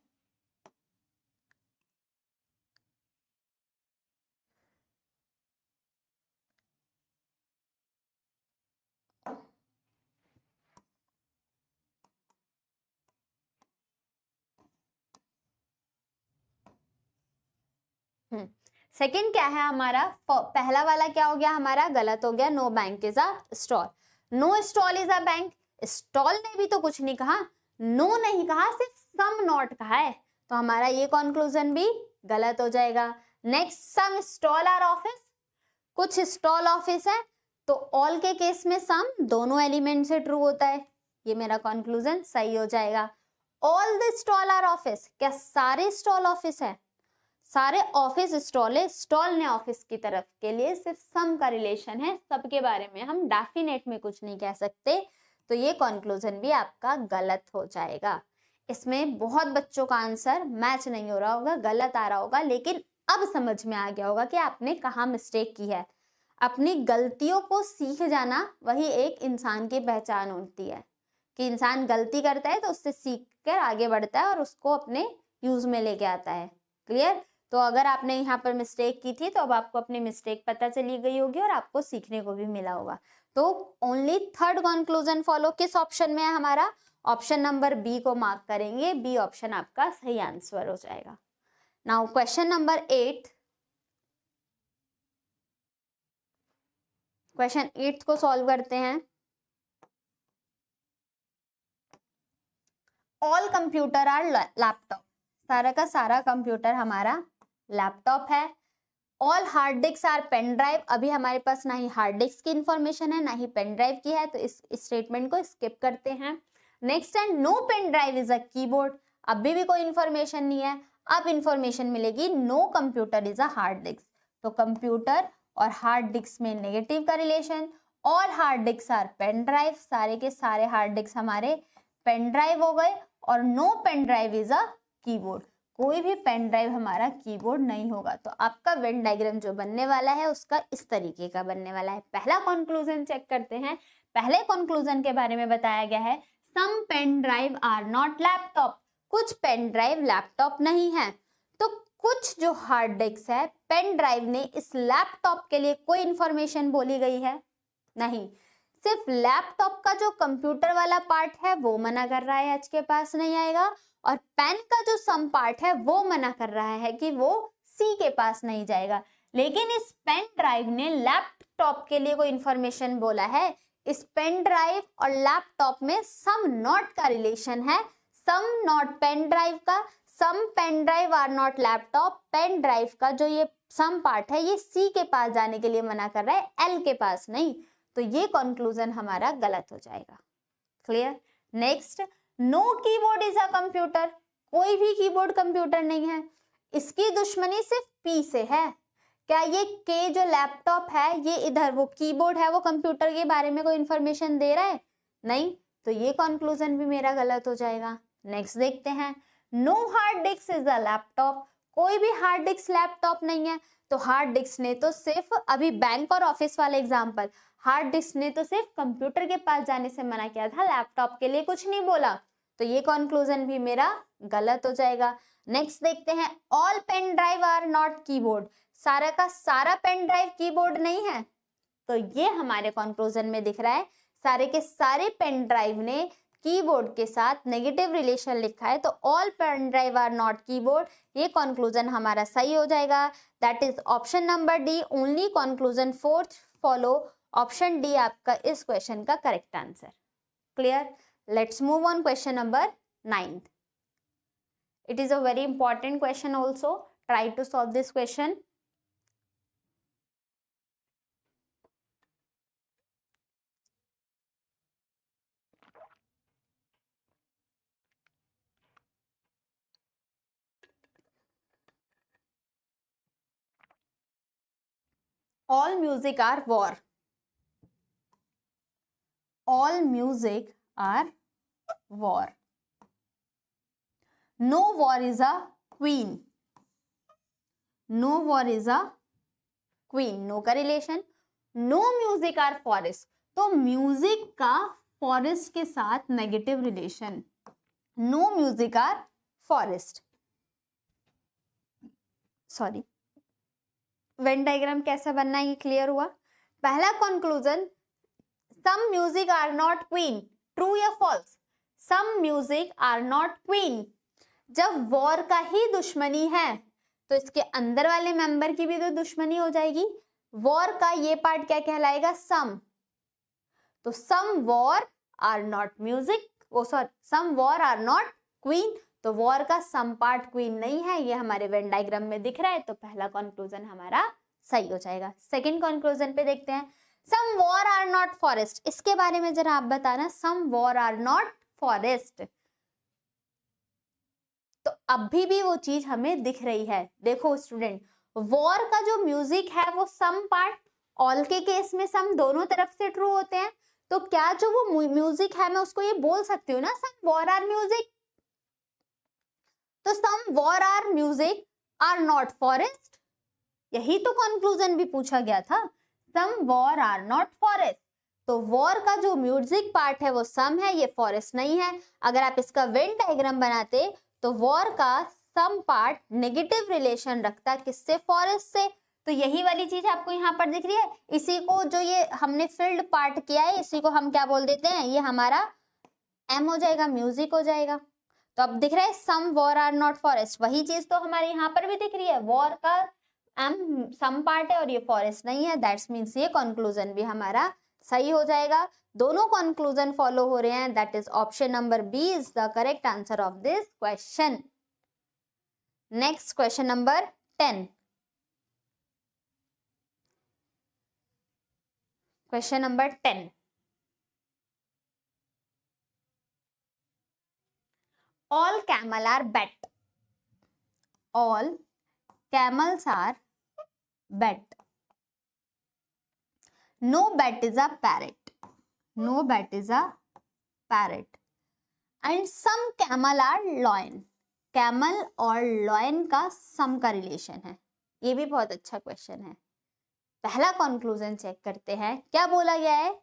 सेकंड क्या है हमारा? पहला वाला क्या हो गया हमारा? गलत हो गया, no bank is a stall. No stall is a bank, stall ने भी तो कुछ नहीं कहा, नो नहीं कहा, सिर्फ सम नॉट कहा है, तो हमारा ये कंक्लूजन भी गलत हो जाएगा। Next, some stall are office, कुछ स्टॉल ऑफिस है, तो ऑल के केस में सम दोनों एलिमेंट से ट्रू होता है, ये मेरा कंक्लूजन सही हो जाएगा। All the stall are office, क्या सारे स्टॉल ऑफिस है? सारे ऑफिस स्टॉल है, स्टॉल ने ऑफिस की तरफ के लिए सिर्फ सम का रिलेशन है, सबके बारे में हम डेफिनेट में कुछ नहीं कह सकते, तो ये कंक्लूजन भी आपका गलत हो जाएगा। इसमें बहुत बच्चों का आंसर मैच नहीं हो रहा होगा, गलत आ रहा होगा, लेकिन अब समझ में आ गया होगा कि आपने कहाँ मिस्टेक की है। अपनी गलतियों को सीख जाना वही एक इंसान की पहचान होती है, कि इंसान गलती करता है तो उससे सीख कर आगे बढ़ता है और उसको अपने यूज में लेके आता है। क्लियर? तो अगर आपने यहाँ पर मिस्टेक की थी तो अब आपको अपनी मिस्टेक पता चली गई होगी और आपको सीखने को भी मिला होगा। तो ओनली थर्ड कंक्लूजन फॉलो किस ऑप्शन में है हमारा? ऑप्शन नंबर बी को मार्क करेंगे, बी ऑप्शन आपका सही आंसर हो जाएगा। नाउ क्वेश्चन नंबर 8, क्वेश्चन 8 को सॉल्व करते हैं। ऑल कंप्यूटर आर लैपटॉप, सारा का सारा कंप्यूटर हमारा लैपटॉप है। All hard disk are pen drive, अभी हमारे पास ना ही हार्ड डिस्क की इंफॉर्मेशन है ना ही पेन ड्राइव की है, तो इस स्टेटमेंट को स्किप करते हैं। Next and no pen drive is a keyboard, अभी भी कोई इंफॉर्मेशन नहीं है, अब इंफॉर्मेशन मिलेगी no computer is a hard disk. तो कंप्यूटर और हार्ड डिस्क में नेगेटिव का relation. All hard disk are pen drive, सारे के सारे हार्ड डिस्क हमारे पेन ड्राइव हो गए। और no pen drive is a keyboard, कोई भी पेन ड्राइव हमारा कीबोर्ड नहीं होगा। तो आपका वेन डायग्राम जो बनने वाला है उसका इस तरीके का बनने वाला है। पहला कंक्लूजन चेक करते हैं। पहले कंक्लूजन के बारे में बताया गया है some pen drive are not laptop, कुछ पेन ड्राइव लैपटॉप नहीं है। तो कुछ जो हार्ड डिस्क है पेन ड्राइव ने इस लैपटॉप के लिए कोई इंफॉर्मेशन बोली गई है? नहीं, सिर्फ लैपटॉप का जो कंप्यूटर वाला पार्ट है वो मना कर रहा है एच के पास नहीं आएगा, और पेन का जो सम पार्ट है वो मना कर रहा है कि वो सी के पास नहीं जाएगा। लेकिन इस पेन ड्राइव ने लैपटॉप के लिए कोई इंफॉर्मेशन बोला है। इस पेन ड्राइव और लैपटॉप में सम नॉट का रिलेशन है, सम नॉट पेन ड्राइव का, some pen drive are not laptop. Pen drive का जो ये सम पार्ट है ये सी के पास जाने के लिए मना कर रहा है, एल के पास नहीं। तो ये कंक्लूजन हमारा गलत हो जाएगा। Clear? Next, no keyboard is a computer, कोई भी कीबोर्ड कंप्यूटर नहीं है। इसकी दुश्मनी सिर्फ पी से है। क्या ये के जो लैपटॉप है ये इधर वो कीबोर्ड है वो कंप्यूटर के बारे में कोई इंफॉर्मेशन दे रहा है? नहीं, तो ये कंक्लूजन भी मेरा गलत हो जाएगा। नेक्स्ट देखते हैं, no hard disk is a laptop, कोई भी हार्ड डिस्क लैपटॉप नहीं है। तो हार्ड डिस्क ने तो सिर्फ, अभी बैंक और ऑफिस वाला एग्जांपल, हार्ड डिस्क ने तो सिर्फ कंप्यूटर के पास जाने से मना किया था, लैपटॉप के लिए कुछ नहीं बोला। तो ये कंक्लूजन भी मेरा गलत हो जाएगा। नेक्स्ट देखते हैं, all pen drive are not keyboard, सारा का सारा पेन ड्राइव कीबोर्ड नहीं है। तो ये हमारे कंक्लूजन में दिख रहा है सारे के सारे पेन ड्राइव ने कीबोर्ड के साथ नेगेटिव रिलेशन लिखा है, तो all pen drive are not keyboard. ये कंक्लूजन हमारा सही हो जाएगा। That is option number D, only conclusion fourth follow. Option D आपका इस क्वेश्चन का correct answer. Clear? Let's move on question number 9। It is a very important question also, try to solve this question. All music are war. All music are war. No war is a queen. No war is a queen. No का relation. No music are forest. तो music का forest के साथ negative relation. No music are forest. Sorry, Venn diagram कैसा बनना है ये clear हुआ. पहला conclusion, some music are not queen, true या false? Some music are not queen. जब वॉर का ही दुश्मनी है तो इसके अंदर वाले मेंबर की भी तो दुश्मनी हो जाएगी. वॉर का ये पार्ट क्या कहलाएगा? सम. तो some war are not music, some war are not queen, तो वॉर का सम पार्ट क्वीन नहीं है, ये हमारे वेन डायग्राम में दिख रहा है, तो पहला कंक्लूजन हमारा सही हो जाएगा। सेकंड कंक्लूजन पे देखते हैं, सम वॉर आर नॉट फॉरेस्ट, इसके बारे में जरा आप बताना, सम वॉर आर नॉट फॉरेस्ट, तो अभी भी वो चीज हमें दिख रही है। देखो स्टूडेंट, वॉर का जो म्यूजिक है वो सम पार्ट, ऑल के केस में सम दोनों तरफ से ट्रू होते हैं, तो क्या जो वो म्यूजिक है मैं उसको ये बोल सकती हूँ ना सम वॉर आर म्यूजिक, तो some war are music are not forest, यही तो कंक्लूजन भी पूछा गया था, some war are not forest, तो वॉर का जो म्यूजिक पार्ट है वो सम है, ये फॉरेस्ट नहीं है। अगर आप इसका वेन डायग्राम बनाते तो वॉर का सम पार्ट नेगेटिव रिलेशन रखता है किससे, फॉरेस्ट से, तो यही वाली चीज आपको यहाँ पर दिख रही है। इसी को जो ये हमने फील्ड पार्ट किया है इसी को हम क्या बोल देते हैं, ये हमारा एम हो जाएगा, म्यूजिक हो जाएगा। तो अब दिख रहा है सम वॉर आर नॉट फॉरेस्ट, वही चीज तो हमारे यहाँ पर भी दिख रही है, वॉर का एम सम पार्ट है और ये फॉरेस्ट नहीं है, दैट्स मीन्स ये कंक्लूजन भी हमारा सही हो जाएगा। दोनों कंक्लूजन फॉलो हो रहे हैं, that is option number B is the correct answer of this question. Next question number 10, question number 10, all camel are bet, all camels are bet, no bet is a parrot, no bet is a parrot, and some camel are lion, camel और lion का सम का relation है, ये भी बहुत अच्छा question है। पहला कंक्लूजन चेक करते हैं, क्या बोला गया है,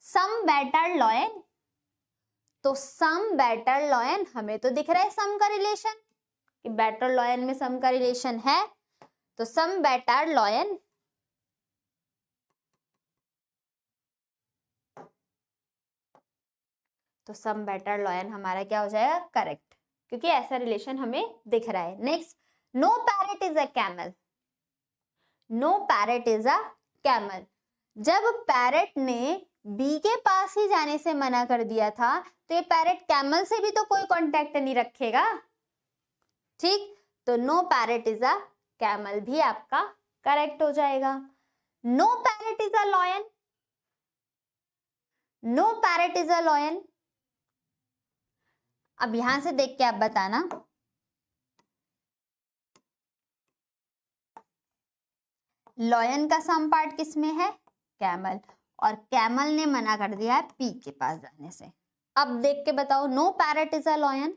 सम बेटर लॉयन, तो सम बेटर लॉयन हमें तो दिख रहा है सम का रिलेशन, कि बेटर लॉयन में सम का रिलेशन है, तो सम बेटर लॉयन, तो सम बेटर लॉयन हमारा क्या हो जाएगा, करेक्ट, क्योंकि ऐसा रिलेशन हमें दिख रहा है। Next, no parrot is a camel, no parrot is a camel, जब पैरेट ने बी के पास ही जाने से मना कर दिया था तो ये पैरेट कैमल से भी तो कोई कांटेक्ट नहीं रखेगा, ठीक, तो no parrot is a camel भी आपका करेक्ट हो जाएगा। No parrot is a lion, no parrot is a lion, अब यहां से देख के आप बताना, लॉयन का सम पार्ट किसमें है, कैमल, और कैमल ने मना कर दिया है पी के पास जाने से। अब देख के बताओ, no parrot is a lion,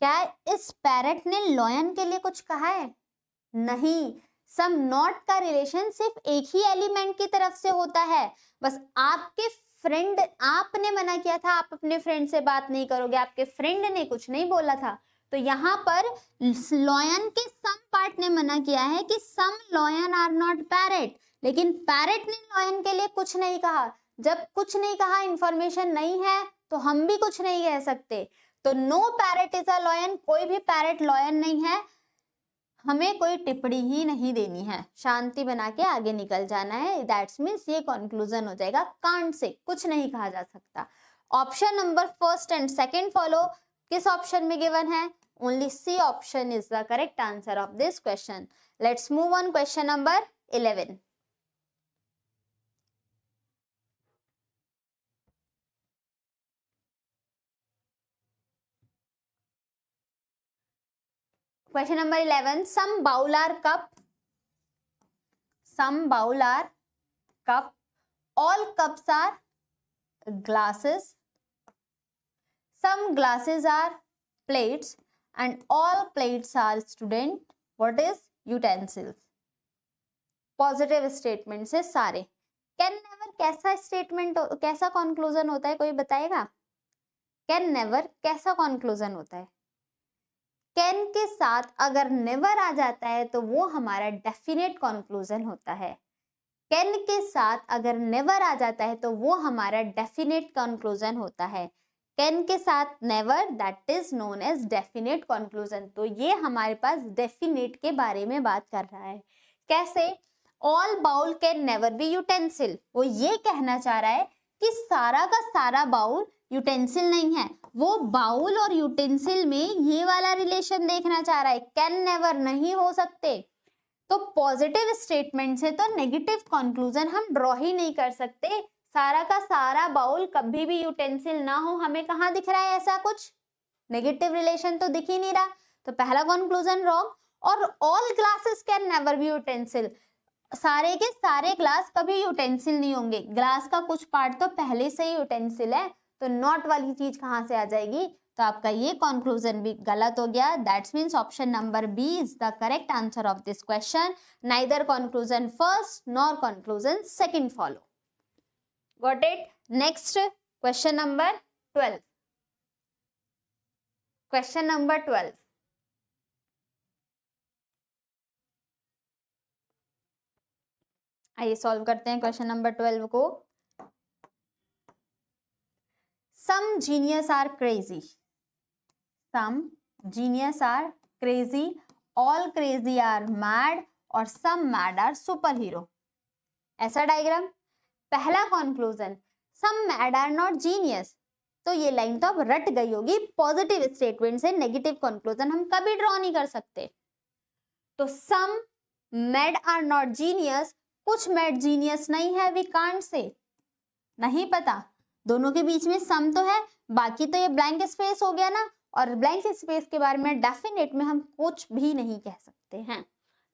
क्या इस पैरेट ने लॉयन के लिए कुछ कहा है, नहीं, सम नॉट का रिलेशन सिर्फ एक ही एलिमेंट की तरफ से होता है, बस आपके फ्रेंड, आपने मना किया था, आप अपने फ्रेंड से बात नहीं करोगे, आपके फ्रेंड ने कुछ नहीं बोला था, तो यहाँ पर लॉयन के सम पार्ट ने मना किया है कि सम लॉयन आर नॉट पैरेट, लेकिन पैरेट ने लॉयन के लिए कुछ नहीं कहा, जब कुछ नहीं कहा, इंफॉर्मेशन नहीं है, तो हम भी कुछ नहीं कह सकते, तो no parrot is a lion, कोई भी पैरेट लॉयन नहीं है, हमें कोई टिप्पणी ही नहीं देनी है, शांति बना के आगे निकल जाना है, दैट्स मीन्स ये कंक्लूजन हो जाएगा, कांट से कुछ नहीं कहा जा सकता। Option number first and second follow किस ऑप्शन में गिवन है, only C option is the correct answer of this question. Let's move on question number 11। Question number 11. Some bowl are cup. Some bowl are cup. All cups are glasses. Some glasses are plates. And all plates are student. What is utensils? Positive statement से सारे. Can never कैसा statement, कैसा conclusion होता है, कोई बताएगा? Can never कैसा conclusion होता है? कैन के साथ अगर नेवर आ जाता है तो वो हमारा डेफिनेट कंक्लूजन होता है, कैन के साथ अगर नेवर आ जाता है तो वो हमारा डेफिनेट कंक्लूजन होता है, कैन के साथ never, that is known as definite conclusion, तो ये हमारे पास डेफिनेट के बारे में बात कर रहा है। कैसे, all bowl can never be utensil, वो ये कहना चाह रहा है कि सारा का सारा बाउल यूटेंसिल नहीं है, वो बाउल और यूटेंसिल में ये वाला रिलेशन देखना चाह रहा है, कैन नेवर नहीं हो सकते। तो पॉजिटिव स्टेटमेंट से तो नेगेटिव कंक्लूजन हम ड्रॉ ही नहीं कर सकते। सारा का सारा बाउल कभी भी यूटेंसिल ना हो, हमें कहाँ दिख रहा है ऐसा कुछ, नेगेटिव रिलेशन तो दिख ही नहीं रहा, तो पहला कंक्लूजन रॉन्ग। और all glasses can never be utensil, सारे के सारे ग्लास कभी यूटेंसिल नहीं होंगे, ग्लास का कुछ पार्ट तो पहले से ही यूटेंसिल है, तो नॉट वाली चीज कहाँ से आ जाएगी, तो आपका ये कंक्लूजन भी गलत हो गया। That's means option number B is the correct answer of this question, neither conclusion first nor conclusion second follow. Got it. Next question number 12, question number 12, आइए सॉल्व करते हैं क्वेश्चन नंबर 12 को। Some genius are crazy, some genius are crazy, all crazy are mad और some mad are super hero, ऐसा diagram. पहला conclusion some mad are not genius, तो ये line तो अब रट गई होगी, पॉजिटिव स्टेटमेंट से नेगेटिव कंक्लूजन हम कभी ड्रॉ नहीं कर सकते। तो सम मैड आर नॉट जीनियस, कुछ मैड जीनियस नहीं है, वी कांट से, नहीं पता, दोनों के बीच में सम तो है, बाकी तो ये ब्लैंक स्पेस हो गया ना, और ब्लैंक स्पेस के बारे में डेफिनेट में हम कुछ भी नहीं कह सकते हैं।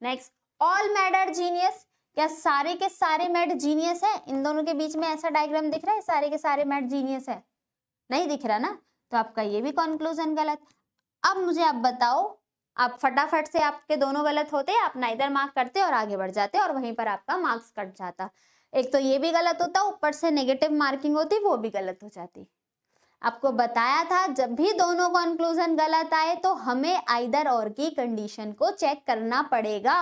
Next, all mad are genius, क्या सारे के सारे मैड जीनियस है, इन दोनों के बीच में ऐसा डायग्राम दिख रहा है सारे के सारे मैड जीनियस है, नहीं दिख रहा ना, तो आपका ये भी कंक्लूजन गलत। अब मुझे आप बताओ, आप फटाफट से, आपके दोनों गलत होते, आप नाइदर मार्क करते और आगे बढ़ जाते और वहीं पर आपका मार्क्स कट जाता। एक तो ये भी गलत होता, ऊपर से नेगेटिव मार्किंग होती, वो भी गलत हो जाती। आपको बताया था जब भी दोनों कंक्लूजन गलत आए तो हमें आइदर और की कंडीशन को चेक करना पड़ेगा।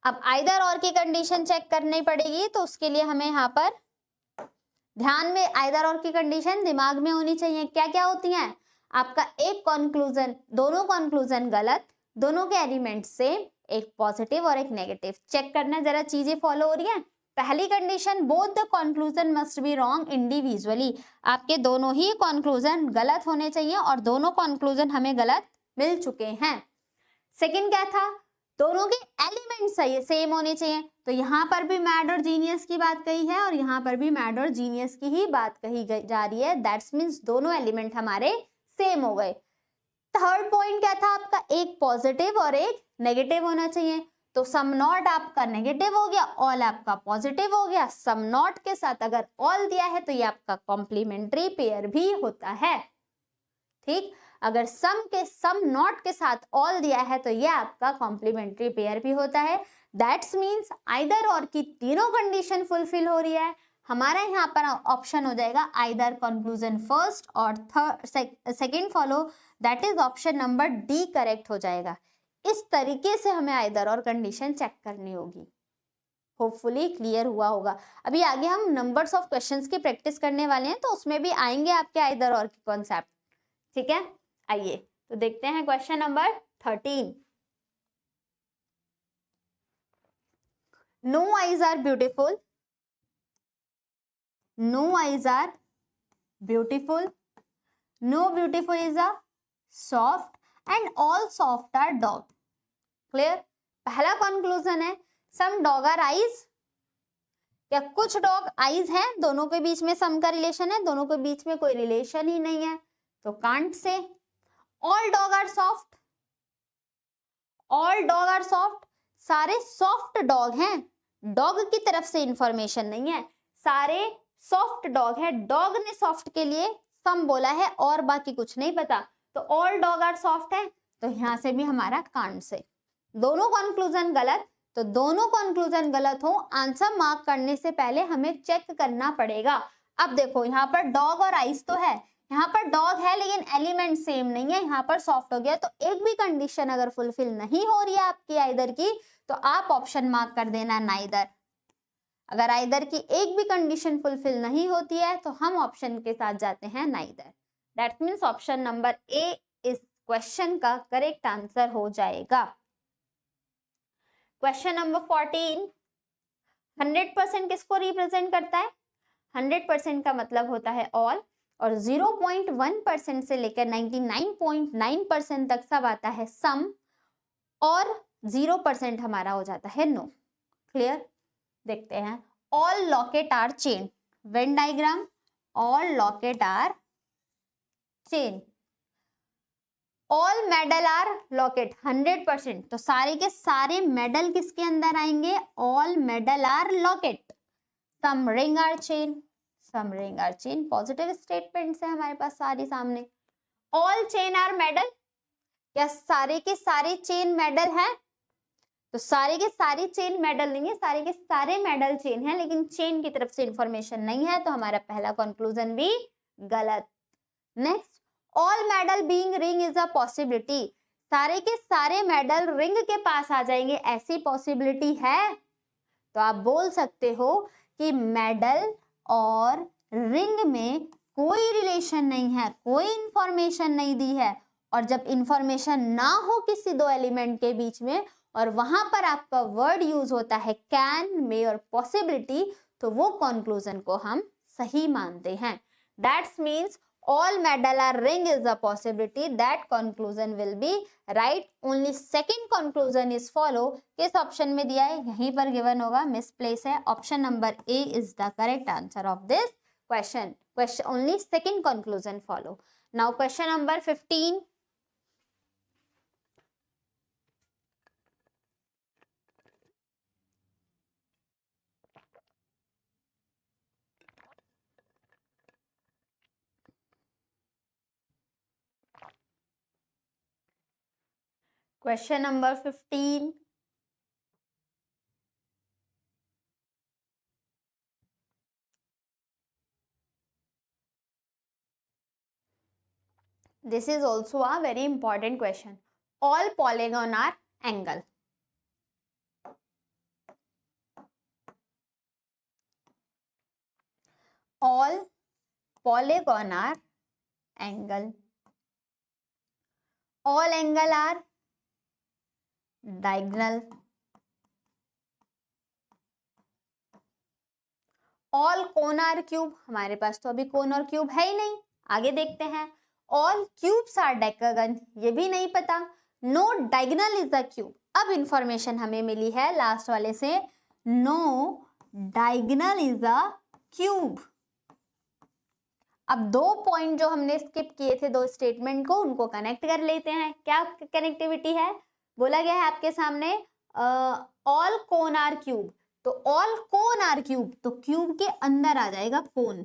अब आइदर और की कंडीशन चेक करनी पड़ेगी, तो उसके लिए हमें यहाँ पर ध्यान में आइदर और की कंडीशन दिमाग में होनी चाहिए। क्या क्या होती हैं, आपका एक कंक्लूजन, दोनों कंक्लूजन गलत, दोनों के एलिमेंट सेम, एक पॉजिटिव और एक नेगेटिव, चेक करना जरा चीजें फॉलो हो रही हैं। पहली condition, both the conclusion must be wrong individually, आपके दोनों ही कंक्लूजन गलत होने चाहिए और दोनों कंक्लूजन हमें गलत मिल चुके हैं। सेकंड क्या था, दोनों के एलिमेंट सही सेम होने चाहिए, तो यहाँ पर भी मैड और जीनियस की बात कही है और यहाँ पर भी मैड और जीनियस की ही बात कही जा रही है, दैट्स मीन्स दोनों एलिमेंट हमारे सेम हो गए। थर्ड पॉइंट क्या था आपका, एक पॉजिटिव और एक नेगेटिव होना चाहिए, तो सम नॉट आपका नेगेटिव हो गया, ऑल आपका पॉजिटिव हो गया। सम नॉट के साथ अगर ऑल दिया है तो ये आपका कॉम्प्लीमेंट्री पेयर भी होता है, ठीक। अगर सम नॉट के साथ ऑल दिया है तो ये आपका कॉम्प्लीमेंट्री पेयर भी होता है। दैट्स मीन्स आइदर और की तीनों कंडीशन फुलफिल हो रही है। हमारा यहाँ पर ऑप्शन हो जाएगा आइदर कंक्लूजन फर्स्ट और second follow, that is option number D correct हो जाएगा। इस तरीके से हमें आइदर और कंडीशन चेक करनी होगी। होपफुली क्लियर हुआ होगा। अभी आगे हम नंबर्स ऑफ क्वेश्चंस की प्रैक्टिस करने वाले हैं, तो उसमें भी आएंगे आपके आइदर और के कॉन्सेप्ट, ठीक है। आइए तो देखते हैं question number 13। No eyes are beautiful, no eyes are beautiful, no beautiful is a soft and all soft are dog. Clear. पहला कंक्लूजन है सम डॉग आर आईज, क्या कुछ डॉग आईज हैं, दोनों के बीच में सम का रिलेशन है, दोनों के बीच में कोई रिलेशन ही नहीं है, तो can't say. All dog are soft, all dog are soft, सारे सॉफ्ट डॉग हैं, डॉग की तरफ से इंफॉर्मेशन नहीं है, सारे सॉफ्ट डॉग है, डॉग ने सॉफ्ट के लिए सम बोला है और बाकी कुछ नहीं पता, तो ऑल डॉग आर सॉफ्ट है, तो यहां से भी हमारा कांट से। दोनों कंक्लूजन गलत, तो दोनों कंक्लूजन गलत हो, आंसर मार्क करने से पहले हमें चेक करना पड़ेगा। अब देखो यहाँ पर डॉग और आइस तो है, यहाँ पर डॉग है लेकिन एलिमेंट सेम नहीं है, यहाँ पर सॉफ्ट हो गया, तो एक भी कंडीशन अगर फुलफिल नहीं हो रही है आपकी आइदर की, तो आप ऑप्शन मार्क कर देना नाइदर। अगर आइदर की एक भी कंडीशन फुलफिल नहीं होती है तो हम ऑप्शन के साथ जाते हैं neither. That means option number A इस क्वेश्चन का करेक्ट आंसर हो जाएगा। क्वेश्चन नंबर 14, 100% किसको रिप्रेजेंट करता है? 100% का मतलब होता है ऑल, और 0.1% से लेकर 99.9% तक सब आता है सम, और 0% हमारा हो जाता है नो। क्लियर? देखते हैं। All locket are chain, venn diagram, all locket are chain, all medal are locket 100%, तो सारे के सारे मेडल किसके अंदर आएंगे? All medal are locket. Some ring are chain, some ring are chain, positive statements है हमारे पास सारी सामने। ऑल चेन आर मेडल, क्या सारे के सारे चेन मेडल हैं? तो सारे के सारे चेन मेडल नहीं है, सारे के सारे मेडल चेन है, लेकिन चेन की तरफ से इंफॉर्मेशन नहीं है, तो हमारा पहला कंक्लूजन भी गलत। Next, all medal being ring is a possibility, सारे के सारे मेडल रिंग के पास आ जाएंगे, ऐसी पॉसिबिलिटी है? तो आप बोल सकते हो कि मेडल और रिंग में कोई रिलेशन नहीं है, कोई इंफॉर्मेशन नहीं दी है, और जब इंफॉर्मेशन ना हो किसी दो एलिमेंट के बीच में और वहां पर आपका वर्ड यूज होता है कैन, मे और पॉसिबिलिटी, तो वो कंक्लूजन को हम सही मानते हैं। That's means all medal are ring is a possibility, that conclusion will be right. Only second conclusion is follow, किस ऑप्शन में दिया है? यहीं पर गिवन होगा, मिसप्लेस है। Option number A is the correct answer of this question. only second conclusion follow. Now question number 15. Question number 15. This is also a very important question. All polygon are angle. All polygon are angle. All angle are diagonal. All cone are cube, हमारे पास तो अभी कोन और cube है ही नहीं, आगे देखते हैं। ऑल क्यूब्स आर डेकागन, ये भी नहीं पता। No diagonal is the cube, अब इंफॉर्मेशन हमें मिली है लास्ट वाले से, no diagonal is the cube. अब दो पॉइंट जो हमने स्किप किए थे, दो स्टेटमेंट को, उनको कनेक्ट कर लेते हैं। क्या कनेक्टिविटी है? बोला गया है आपके सामने ऑल कोन आर क्यूब, तो ऑल कोन आर क्यूब, तो क्यूब के अंदर आ जाएगा कोन,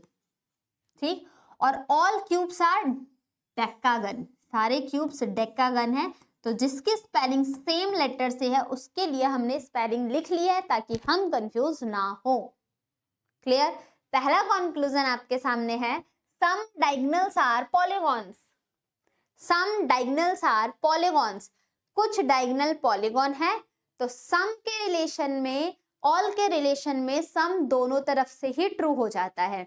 ठीक। और ऑल क्यूब्स आर डेकागन, सारे क्यूब्स डेकागन है, तो जिसकी स्पेलिंग सेम लेटर से है उसके लिए हमने स्पेलिंग लिख ली है ताकि हम कंफ्यूज ना हो। क्लियर? पहला कंक्लूजन आपके सामने है, some diagonals are polygons. Some diagonals are polygons, कुछ डायगोनल पॉलीगॉन है, तो सम के रिलेशन में, ऑल के रिलेशन में सम दोनों तरफ से ही ट्रू हो जाता है,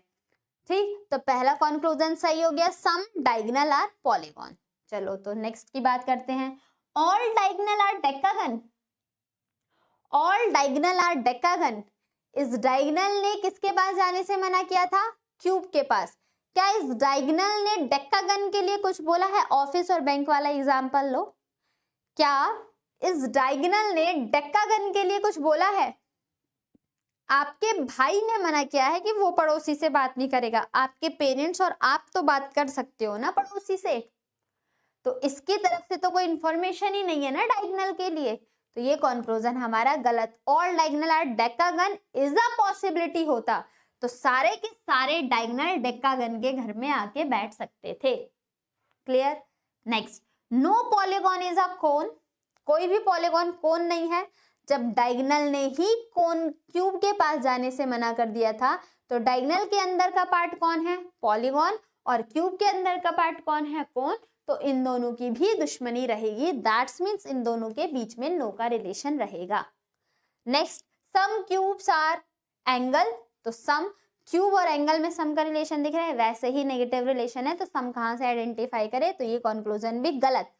ठीक। तो पहला कंक्लूजन सही हो गया, सम डायगोनल आर पॉलीगॉन। चलो तो नेक्स्ट की बात करते हैं। All diagonal are decagon, all diagonal are decagon, इस डायगोनल ने किसके पास जाने से मना किया था? क्यूब के पास। क्या इस डायगोनल ने डेकागन के लिए कुछ बोला है? ऑफिस और बैंक वाला एग्जांपल लो। क्या इस डायगोनल ने डेकागन के लिए कुछ बोला है? आपके भाई ने मना किया है कि वो पड़ोसी से बात नहीं करेगा, आपके पेरेंट्स और आप तो बात कर सकते हो ना पड़ोसी से, तो इसकी तरफ से तो कोई इंफॉर्मेशन ही नहीं है ना डायगोनल के लिए, तो ये कंक्लूजन हमारा गलत। All diagonal are decagon is a possibility होता तो सारे के सारे डायगोनल डेकागन के घर में आके बैठ सकते थे। Clear? Next, no polygon is a cone, कोई भी पॉलीगॉन कोन नहीं है। जब डायगोनल ने ही कोन क्यूब के पास जाने से मना कर दिया था, तो डायगोनल के अंदर का पार्ट कौन है? पॉलीगॉन, और क्यूब के अंदर का पार्ट कौन है? कोन। तो इन दोनों की भी दुश्मनी रहेगी, दैट्स मीन्स इन दोनों के बीच में नो का रिलेशन रहेगा। नेक्स्ट, सम क्यूब्स आर एंगल, तो सम क्यूब और एंगल में सम का रिलेशन दिख रहा है, वैसे ही नेगेटिव रिलेशन है, तो सम कहां से आइडेंटिफाई करे? तो ये कंक्लूजन भी गलत।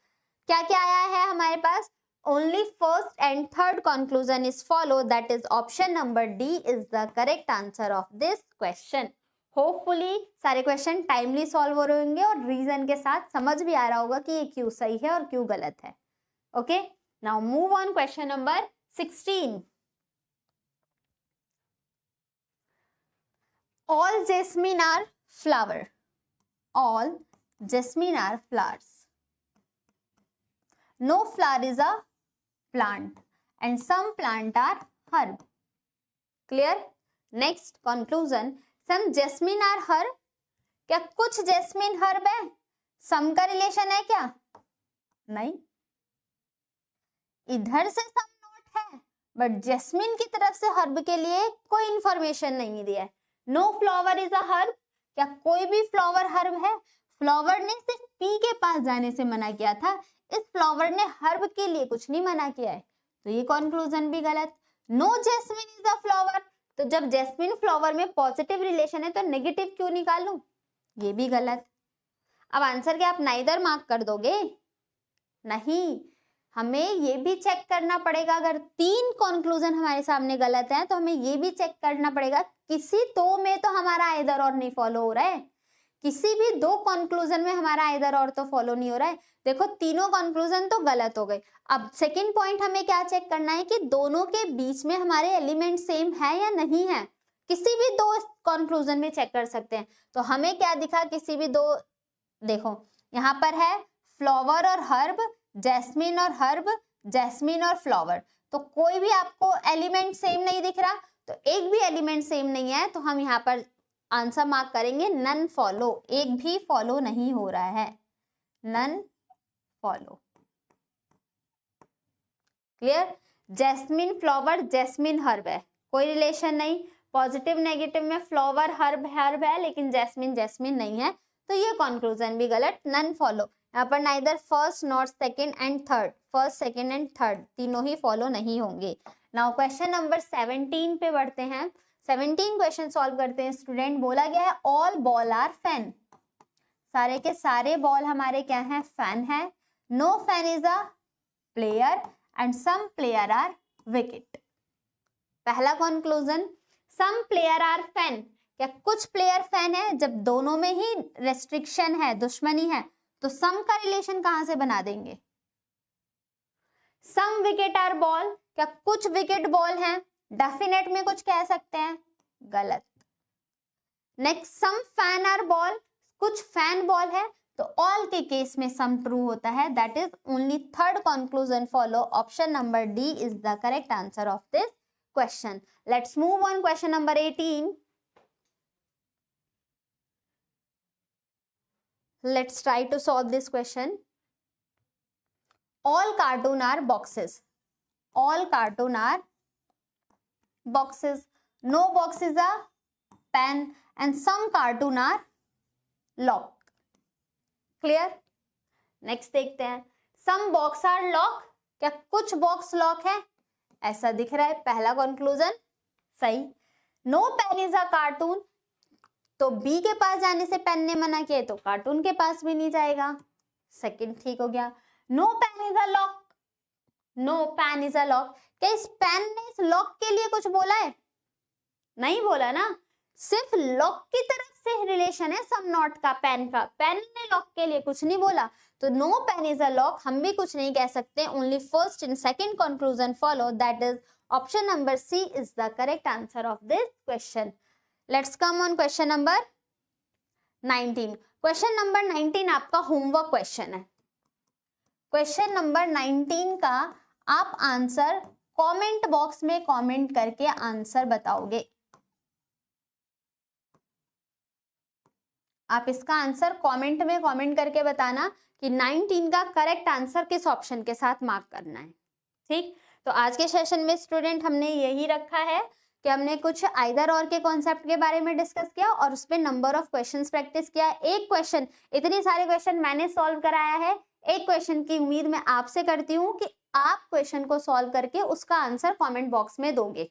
क्या क्या आया है हमारे पास? Only first and third conclusion is follow, that is option number D is the correct answer of this question. Hopefully सारे क्वेश्चन टाइमली सॉल्व हो रहे होंगे और रीजन के साथ समझ भी आ रहा होगा कि ये क्यों सही है और क्यों गलत है। Okay, now move on question number 16। All jasmine are flower. All jasmine are flowers. No flower is a plant and some plant are herb. Clear? Next conclusion. Some jasmine are herb. क्या कुछ jasmine herb है? सम का relation है क्या? नहीं, इधर से सम note है बट जैस्मिन की तरफ से हर्ब के लिए कोई इंफॉर्मेशन नहीं दिया है। No flower is a herb, क्या कोई भी फ्लावर हर्ब है? फ्लावर ने सिर्फ पी के पास जाने से मना किया था, इस फ्लावर ने हर्ब के लिए कुछ नहीं मना किया है, तो ये कंक्लूजन भी गलत। No jasmine is a flower, तो जब जैस्मिन फ्लावर में पॉजिटिव रिलेशन है तो नेगेटिव क्यों निकालूं? ये भी गलत। अब आंसर क्या आप नाइदर मार्क कर दोगे? नहीं, हमें ये भी चेक करना पड़ेगा। अगर 3 कंक्लूजन हमारे सामने गलत है तो हमें ये भी चेक करना पड़ेगा किसी 2 में तो हमारा आइदर और नहीं फॉलो हो रहा है, किसी भी 2 कंक्लूजन में हमारा आइदर और तो फॉलो नहीं हो रहा है। देखो तीनों कंक्लूजन तो गलत हो गए। अब सेकंड पॉइंट हमें क्या चेक करना है कि दोनों के बीच में हमारे एलिमेंट सेम है या नहीं है। किसी भी 2 कंक्लूजन में चेक कर सकते हैं। तो हमें क्या दिखा, किसी भी 2, देखो यहाँ पर है फ्लावर और हर्ब, जैस्मिन और हर्ब, जैस्मिन और फ्लावर, तो कोई भी आपको एलिमेंट सेम नहीं दिख रहा, तो एक भी एलिमेंट सेम नहीं है, तो हम यहाँ पर आंसर मार्क करेंगे नन फॉलो, एक भी फॉलो नहीं हो रहा है, none follow. Clear? Jasmine flower jasmine herb है, कोई रिलेशन नहीं। पॉजिटिव नेगेटिव में फ्लावर हर्ब हर्ब है लेकिन जैस्मिन जैस्मिन नहीं है, तो ये कंक्लूजन भी गलत, नन फॉलो। यहाँ पर neither first not second and third, first second and third तीनों ही फॉलो नहीं होंगे। नाउ क्वेश्चन नंबर 17 पे बढ़ते हैं। 17 क्वेश्चन सॉल्व करते हैं स्टूडेंट। बोला गया है ऑल बॉल आर फैन, सारे के सारे बॉल हमारे क्या है? फैन है। No fan is a player and some player are wicket. पहला conclusion, some player are fan, क्या कुछ प्लेयर फैन है? जब दोनों में ही रेस्ट्रिक्शन है, दुश्मनी है, तो सम का रिलेशन कहां से बना देंगे? सम विकेट आर बॉल, क्या कुछ विकेट बॉल हैं? डेफिनेट में कुछ कह सकते हैं, गलत। Next, some fan are ball, कुछ फैन बॉल है, तो ऑल के केस में सम ट्रू होता है, that is only third conclusion follow. Option number D is the correct answer of this question. Let's move on question number 18. Let's try to solve this question. All cartoon are boxes. All cartoon are boxes. No box is a pen and some cartoon are lock. Clear? Next देखते हैं. Some box are lock. क्या कुछ box lock है? ऐसा दिख रहा है, पहला कंक्लूजन सही। No pen is a cartoon, तो बी के पास जाने से पेन ने मना किया तो कार्टून के पास भी नहीं जाएगा, सेकंड ठीक हो गया। No pen is a lock, no pen is a lock, क्या इस पेन ने इस लॉक के लिए कुछ बोला है? नहीं बोला ना, सिर्फ लॉक की तरफ से रिलेशन है सम नॉट का, पेन का। पेन ने लॉक के लिए कुछ नहीं बोला, तो no pen is a lock हम भी कुछ नहीं कह सकते, only first and second conclusion follow, that is option number C is the correct answer of this question. Let's come on question number 19। Question number 19 आपका होमवर्क क्वेश्चन है। Question number 19 का आप आंसर कमेंट बॉक्स में comment करके answer बताओगे। आप इसका answer comment में कमेंट करके बताना कि 19 का करेक्ट आंसर किस ऑप्शन के साथ मार्क करना है। ठीक, तो आज के सेशन में स्टूडेंट हमने यही रखा है कि हमने कुछ आइदर और के कॉन्सेप्ट के बारे में डिस्कस किया और उस पर नंबर ऑफ क्वेश्चंस प्रैक्टिस किया। एक क्वेश्चन, इतने सारे क्वेश्चन मैंने सॉल्व कराया है, एक क्वेश्चन की उम्मीद मैं आपसे करती हूँ कि आप क्वेश्चन को सॉल्व करके उसका आंसर कमेंट बॉक्स में दोगे।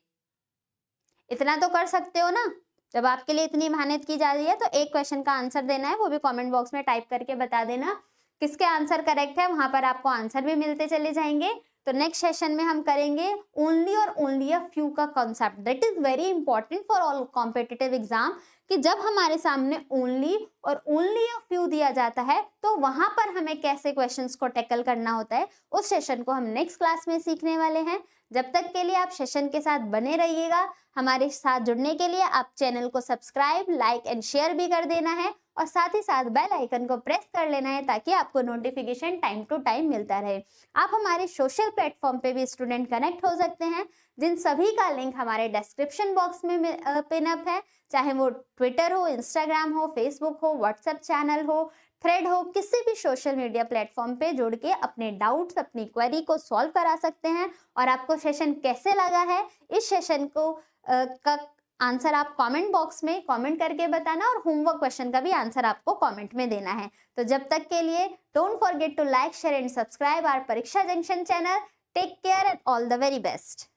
इतना तो कर सकते हो ना, जब आपके लिए इतनी मेहनत की जा रही है तो एक क्वेश्चन का आंसर देना है, वो भी कमेंट बॉक्स में टाइप करके बता देना किसके आंसर करेक्ट है, वहां पर आपको आंसर भी मिलते चले जाएंगे। तो नेक्स्ट सेशन में हम करेंगे ओनली और ओनली अ फ्यू का concept, that is very important for all competitive exam, कि जब हमारे सामने ओनली और ओनली अ फ्यू दिया जाता है तो वहां पर हमें कैसे क्वेश्चंस को टैकल करना होता है, उस सेशन को हम नेक्स्ट क्लास में सीखने वाले हैं। जब तक के लिए आप सेशन के साथ बने रहिएगा। हमारे साथ जुड़ने के लिए आप चैनल को सब्सक्राइब, लाइक एंड शेयर भी कर देना है और साथ ही साथ बेल आइकन को प्रेस कर लेना है ताकि आपको नोटिफिकेशन टाइम टू टाइम मिलता रहे। आप हमारे सोशल प्लेटफॉर्म पे भी स्टूडेंट कनेक्ट हो सकते हैं, जिन सभी का लिंक हमारे डिस्क्रिप्शन बॉक्स में पिन अप है, चाहे वो ट्विटर हो, इंस्टाग्राम हो, फेसबुक हो, व्हाट्सएप चैनल हो, थ्रेड हो, किसी भी सोशल मीडिया प्लेटफॉर्म पे जुड़ के अपने डाउट्स, अपनी क्वेरी को सॉल्व करा सकते हैं। और आपको सेशन कैसे लगा है, इस सेशन को का आंसर आप कमेंट बॉक्स में कमेंट करके बताना और होमवर्क क्वेश्चन का भी आंसर आपको कमेंट में देना है। तो जब तक के लिए don't forget to like, share and subscribe our Pariksha Junction channel. Take care and all the very best.